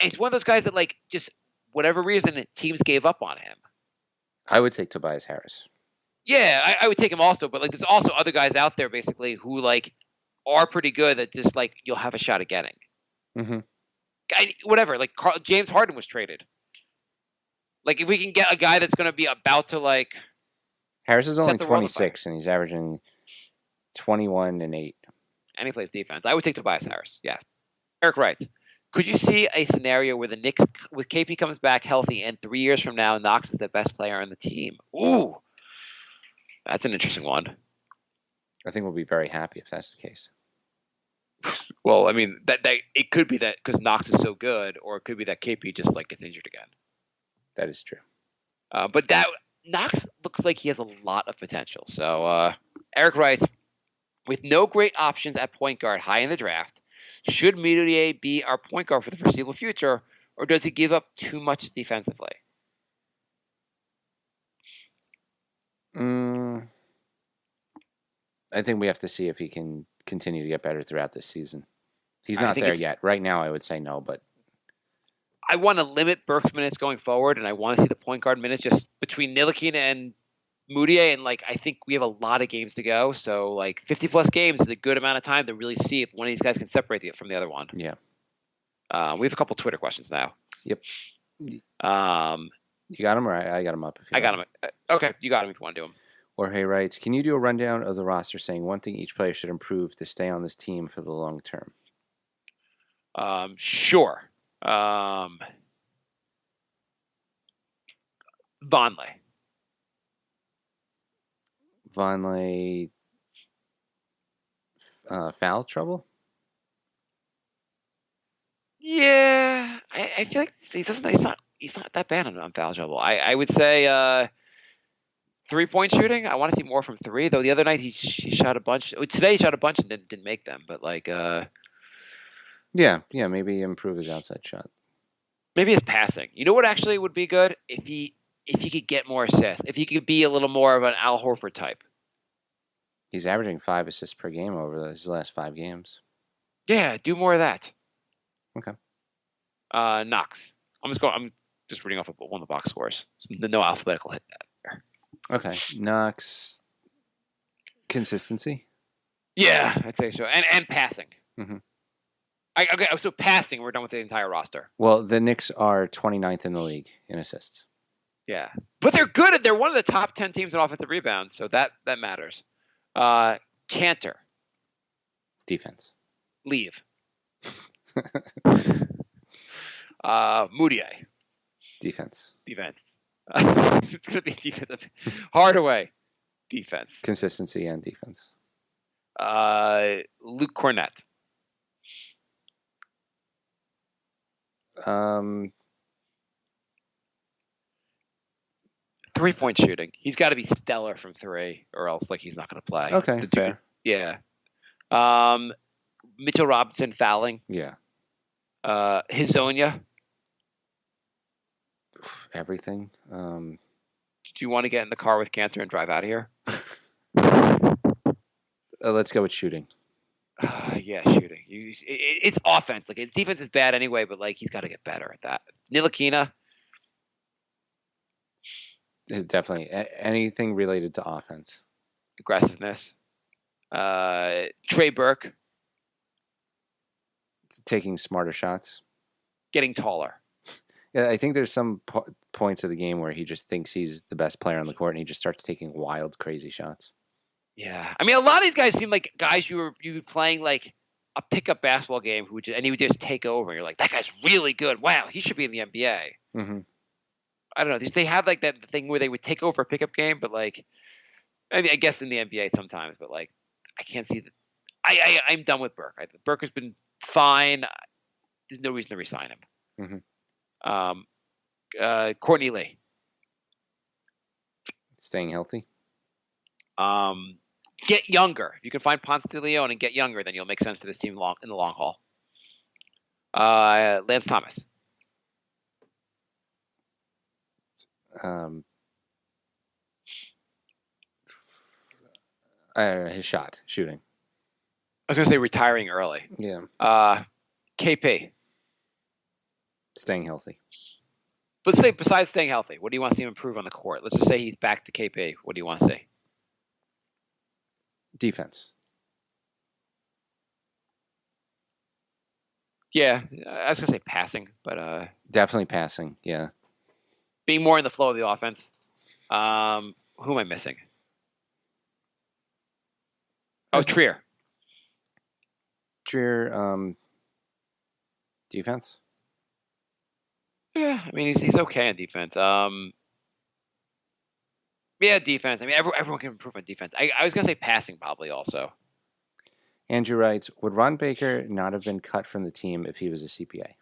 [SPEAKER 4] And he's one of those guys that like just whatever reason teams gave up on him.
[SPEAKER 2] I would take Tobias Harris.
[SPEAKER 4] Yeah, I would take him also, but like there's also other guys out there basically who like are pretty good that just like you'll have a shot at getting.
[SPEAKER 2] Mm-hmm.
[SPEAKER 4] Whatever, like James Harden was traded. Like if we can get a guy that's going to be about to like.
[SPEAKER 2] Harris is only 26 and he's averaging 21 and 8.
[SPEAKER 4] And he plays defense. I would take Tobias Harris. Yes. Eric writes, could you see a scenario where the Knicks, with KP comes back healthy and 3 years from now, Knox is the best player on the team? Ooh. That's an interesting one.
[SPEAKER 2] I think we'll be very happy if that's the case.
[SPEAKER 4] Well, I mean, that it could be that because Knox is so good, or it could be that KP just like gets injured again.
[SPEAKER 2] That is true.
[SPEAKER 4] But that Knox looks like he has a lot of potential. So Eric writes, with no great options at point guard high in the draft, should Moutier be our point guard for the foreseeable future, or does he give up too much defensively?
[SPEAKER 2] I think we have to see if he can continue to get better throughout this season. He's not there yet. Right now, I would say no, but
[SPEAKER 4] I want to limit Burke's minutes going forward, and I want to see the point guard minutes just between Ntilikina and Moutier, and like I think we have a lot of games to go. So like 50-plus games is a good amount of time to really see if one of these guys can separate it from the other one.
[SPEAKER 2] Yeah.
[SPEAKER 4] We have a couple Twitter questions now.
[SPEAKER 2] Yep. You got them, or I got them up?
[SPEAKER 4] I got them. Okay, you got them if you want to do them.
[SPEAKER 2] Jorge writes, can you do a rundown of the roster saying one thing each player should improve to stay on this team for the long term?
[SPEAKER 4] Sure. Vonleh.
[SPEAKER 2] Vonleh, foul trouble?
[SPEAKER 4] Yeah, I feel like he's not that bad on foul trouble. I would say 3-point shooting. I want to see more from three, though. The other night he shot a bunch. Today he shot a bunch and didn't make them. But like,
[SPEAKER 2] Yeah, maybe improve his outside shot.
[SPEAKER 4] maybe his passing. You know what actually would be good if he could get more assists. If he could be a little more of an Al Horford type.
[SPEAKER 2] He's averaging 5 assists per game over his last 5 games.
[SPEAKER 4] Yeah, do more of that.
[SPEAKER 2] Okay.
[SPEAKER 4] Knox. I'm just reading off of one of the box scores. No alphabetical hit there.
[SPEAKER 2] Okay. Knox. Consistency.
[SPEAKER 4] Yeah, I'd say so. And passing.
[SPEAKER 2] Mm-hmm.
[SPEAKER 4] Okay, so passing, we're done with the entire roster.
[SPEAKER 2] Well, the Knicks are 29th in the league in assists.
[SPEAKER 4] Yeah, but they're good. They're one of the top 10 teams in offensive rebounds, so that matters. Cantor.
[SPEAKER 2] Defense.
[SPEAKER 4] Leave. Moutier.
[SPEAKER 2] Defense.
[SPEAKER 4] Defense. It's going to be defensive. Hardaway. Defense.
[SPEAKER 2] Consistency and defense.
[SPEAKER 4] Luke Cornett. 3-point shooting. He's got to be stellar from 3, or else like he's not going to play.
[SPEAKER 2] Okay, fair.
[SPEAKER 4] Yeah. Mitchell Robinson fouling.
[SPEAKER 2] Yeah.
[SPEAKER 4] Hizonia.
[SPEAKER 2] Everything.
[SPEAKER 4] Do you want to get in the car with Cantor and drive out of here?
[SPEAKER 2] Let's go with shooting.
[SPEAKER 4] Yeah, shooting. It's offense. Like his defense is bad anyway, but like he's got to get better at that. Ntilikina.
[SPEAKER 2] Definitely anything related to offense.
[SPEAKER 4] Aggressiveness. Trey Burke.
[SPEAKER 2] Taking smarter shots.
[SPEAKER 4] Getting taller.
[SPEAKER 2] Yeah, I think there's some points of the game where he just thinks he's the best player on the court and he just starts taking wild, crazy shots.
[SPEAKER 4] Yeah, I mean, a lot of these guys seem like guys you were playing like a pickup basketball game and he would just take over. And you're like, that guy's really good. Wow, he should be in the NBA.
[SPEAKER 2] Mm-hmm.
[SPEAKER 4] I don't know. They have like that thing where they would take over a pickup game, but like, I mean, I guess in the NBA sometimes, but like, I can't see that. I'm done with Burke. Burke has been fine. There's no reason to resign him.
[SPEAKER 2] Mm-hmm.
[SPEAKER 4] Courtney Lee.
[SPEAKER 2] Staying healthy.
[SPEAKER 4] Get younger. If you can find Ponce de Leon and get younger, then you'll make sense for this team in the long haul. Lance Thomas.
[SPEAKER 2] His shooting.
[SPEAKER 4] I was going to say retiring early.
[SPEAKER 2] Yeah.
[SPEAKER 4] KP.
[SPEAKER 2] Staying healthy.
[SPEAKER 4] Let's say besides staying healthy, what do you want to see him improve on the court? Let's just say he's back to KP. What do you want to see?
[SPEAKER 2] Defense.
[SPEAKER 4] Yeah, I was going to say passing, but
[SPEAKER 2] definitely passing. Yeah.
[SPEAKER 4] Being more in the flow of the offense. Who am I missing? Oh, Trier.
[SPEAKER 2] Defense.
[SPEAKER 4] Yeah, I mean he's okay on defense. Yeah, defense. I mean everyone can improve on defense. I was gonna say passing probably also.
[SPEAKER 2] Andrew writes, would Ron Baker not have been cut from the team if he was a CPA?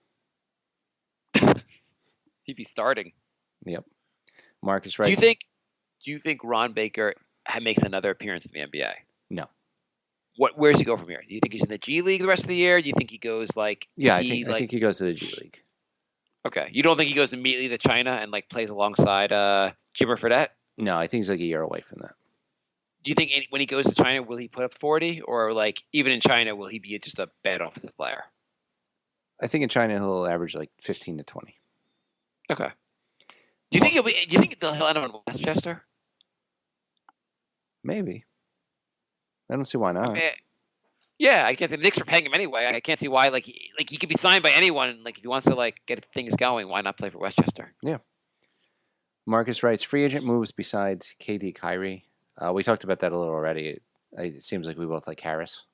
[SPEAKER 4] He'd be starting.
[SPEAKER 2] Yep. Marcus writes.
[SPEAKER 4] Do you think Ron Baker makes another appearance in the NBA?
[SPEAKER 2] No.
[SPEAKER 4] Where does he go from here? Do you think he's in the G League the rest of the year? Do you think he goes like?
[SPEAKER 2] Yeah, I think he goes to the G League.
[SPEAKER 4] Okay, you don't think he goes immediately to China and like plays alongside Jimmer Fredette?
[SPEAKER 2] No, I think he's like a year away from that.
[SPEAKER 4] Do you think when he goes to China, will he put up 40, or like even in China, will he be just a bad offensive player?
[SPEAKER 2] I think in China he'll average like 15 to 20.
[SPEAKER 4] Okay. Do you think he'll end up in Westchester?
[SPEAKER 2] Maybe. I don't see why not.
[SPEAKER 4] Yeah, I can't see the Knicks are paying him anyway. I can't see why. Like he could be signed by anyone. Like if he wants to like get things going, why not play for Westchester?
[SPEAKER 2] Yeah. Marcus writes, free agent moves besides KD, Kyrie. We talked about that a little already. It seems like we both like Harris.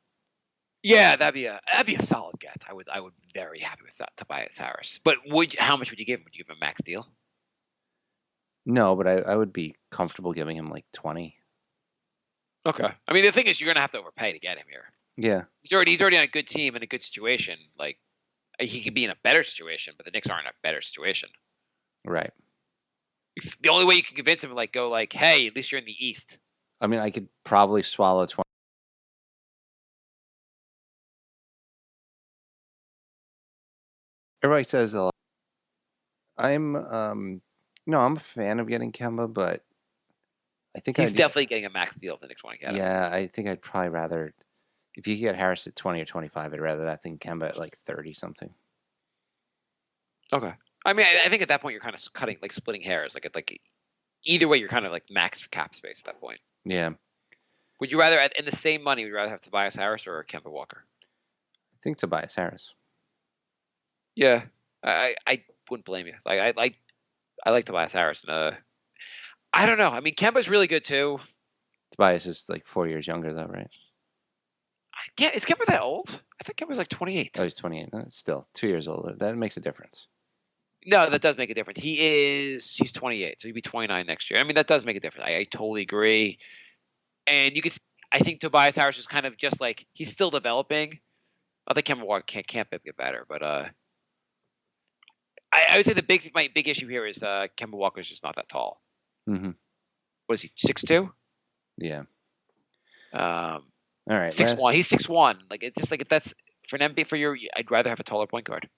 [SPEAKER 4] Yeah, that'd be a solid get. I would be very happy with that, Tobias Harris. But how much would you give him? Would you give him a max deal?
[SPEAKER 2] No, but I would be comfortable giving him like 20.
[SPEAKER 4] Okay. I mean, the thing is, you're gonna have to overpay to get him here.
[SPEAKER 2] Yeah.
[SPEAKER 4] He's already on a good team in a good situation. Like he could be in a better situation, but the Knicks aren't in a better situation.
[SPEAKER 2] Right.
[SPEAKER 4] The only way you can convince him, like, go like, hey, at least you're in the East.
[SPEAKER 2] I mean, I could probably swallow 20. Everybody says a lot. I'm I'm a fan of getting Kemba, but I think
[SPEAKER 4] He's definitely getting a max deal if the Knicks want to get him.
[SPEAKER 2] Yeah, I think I'd probably rather, if you could get Harris at 20 or 25, I'd rather that than Kemba at like 30 something.
[SPEAKER 4] Okay. I mean, I think at that point you're kind of cutting, like splitting hairs. Like either way, you're kind of like max for cap space at that point.
[SPEAKER 2] Yeah.
[SPEAKER 4] Would you rather, in the same money, would you rather have Tobias Harris or Kemba Walker?
[SPEAKER 2] I think Tobias Harris.
[SPEAKER 4] Yeah, I wouldn't blame you. Like I like Tobias Harris. And, I don't know. I mean, Kemba's really good too.
[SPEAKER 2] Tobias is like 4 years younger though, right?
[SPEAKER 4] Is Kemba that old? I think Kemba's like 28.
[SPEAKER 2] Oh, he's 28. Still 2 years older. That makes a difference.
[SPEAKER 4] No, that does make a difference. He's 28, so he'd be 29 next year. I mean, that does make a difference. I totally agree. And I think Tobias Harris is kind of just like, he's still developing. I think Kemba Walker can't get better, but I would say my big issue here is Kemba Walker is just not that tall.
[SPEAKER 2] Mm-hmm.
[SPEAKER 4] What is he, 6'2"?
[SPEAKER 2] Yeah.
[SPEAKER 4] All
[SPEAKER 2] right.
[SPEAKER 4] 6'1". He's 6'1". Like, it's just like, that's for an NBA I'd rather have a taller point guard.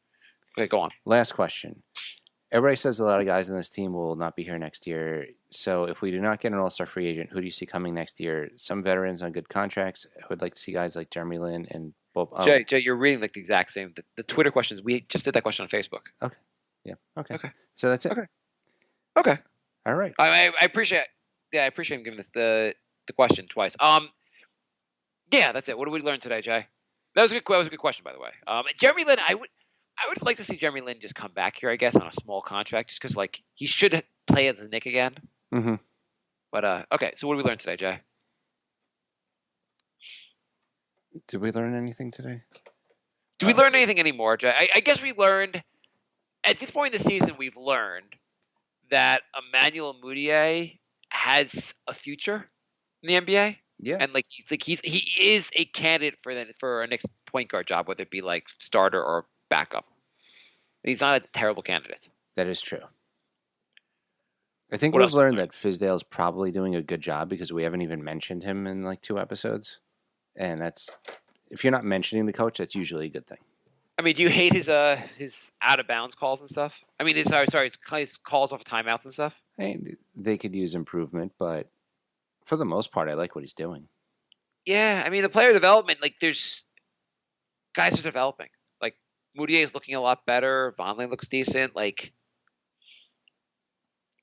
[SPEAKER 4] Okay, go on.
[SPEAKER 2] Last question. Everybody says a lot of guys in this team will not be here next year. So if we do not get an all-star free agent, who do you see coming next year? Some veterans on good contracts. I would like to see guys like Jeremy Lin and Bob.
[SPEAKER 4] Jay, you're reading like the exact same. The Twitter questions, we just did that question on Facebook.
[SPEAKER 2] Okay. Yeah. Okay.
[SPEAKER 4] Okay.
[SPEAKER 2] So that's it.
[SPEAKER 4] Okay.
[SPEAKER 2] All right.
[SPEAKER 4] I appreciate. Yeah, I appreciate him giving us the question twice. Yeah, that's it. What did we learn today, Jay? That was a good question, by the way. Jeremy Lin, I would like to see Jeremy Lin just come back here, I guess, on a small contract, just because like he should play at the Knicks again.
[SPEAKER 2] Mm-hmm.
[SPEAKER 4] But okay, so what did we learn today, Jay?
[SPEAKER 2] Did we learn anything today?
[SPEAKER 4] Did we learn anything anymore, Jay? I guess we learned at this point in the season. We've learned that Emmanuel Mudiay has a future in the NBA.
[SPEAKER 2] Yeah,
[SPEAKER 4] and like he is a candidate for a Knicks point guard job, whether it be like starter or backup. And he's not a terrible candidate.
[SPEAKER 2] That is true. I think
[SPEAKER 4] What
[SPEAKER 2] we've
[SPEAKER 4] else?
[SPEAKER 2] learned that Fizdale's probably doing a good job because we haven't even mentioned him in like 2 episodes. And that's, if you're not mentioning the coach, that's usually a good thing.
[SPEAKER 4] I mean, do you hate his out of bounds calls and stuff? I mean, his calls off timeouts and stuff.
[SPEAKER 2] They could use improvement, but for the most part, I like what he's doing.
[SPEAKER 4] Yeah, I mean, the player development, like there's guys are developing. Like Moutier is looking a lot better. Vonleh looks decent. Like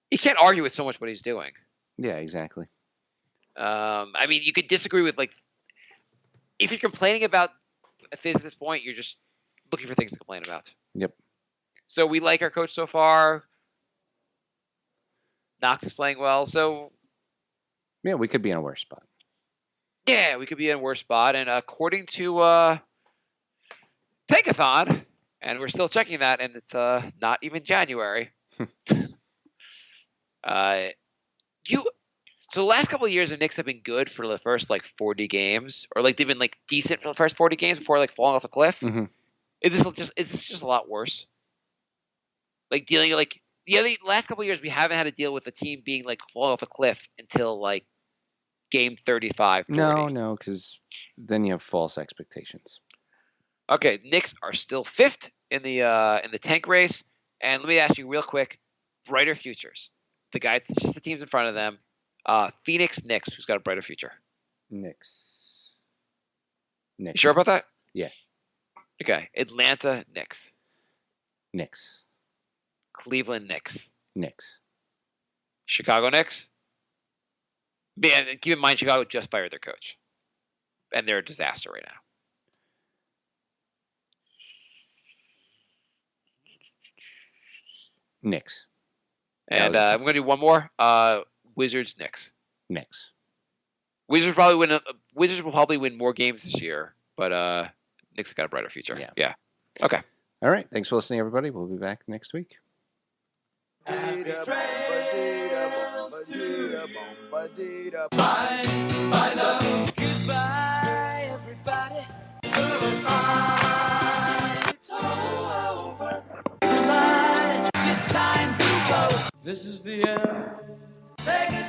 [SPEAKER 4] you can't argue with so much what he's doing.
[SPEAKER 2] Yeah, exactly.
[SPEAKER 4] I mean, you could disagree with like if you're complaining about Fizz at this point, you're just looking for things to complain about.
[SPEAKER 2] Yep.
[SPEAKER 4] So we like our coach so far. Knox is playing well, so
[SPEAKER 2] yeah, we could be in a worse spot.
[SPEAKER 4] Yeah, we could be in a worse spot. And according to Tankathon, and we're still checking that, and it's not even January. So the last couple of years, the Knicks have been good for the first like 40 games, or like they've been like decent for the first 40 games before like falling off a cliff.
[SPEAKER 2] Mm-hmm.
[SPEAKER 4] Is this just a lot worse? Like dealing like the last couple of years, we haven't had to deal with a team being like falling off a cliff until like game 35. 40.
[SPEAKER 2] No, because then you have false expectations.
[SPEAKER 4] Okay, Knicks are still 5th in the tank race, and let me ask you real quick: brighter futures. Just the teams in front of them. Phoenix Knicks, who's got a brighter future?
[SPEAKER 2] Knicks.
[SPEAKER 4] You sure about that?
[SPEAKER 2] Yeah.
[SPEAKER 4] Okay. Atlanta Knicks.
[SPEAKER 2] Knicks.
[SPEAKER 4] Cleveland Knicks.
[SPEAKER 2] Knicks.
[SPEAKER 4] Chicago Knicks. Man, keep in mind Chicago just fired their coach, and they're a disaster right now.
[SPEAKER 2] Knicks.
[SPEAKER 4] And I'm going to do one more. Wizards Knicks.
[SPEAKER 2] Knicks.
[SPEAKER 4] Wizards will probably win more games this year, but Knicks have got a brighter future. Yeah. Okay.
[SPEAKER 2] All right. Thanks for listening, everybody. We'll be back next week.
[SPEAKER 1] Goodbye, everybody. It's all over. Goodbye. It's time to go. This is the end. Say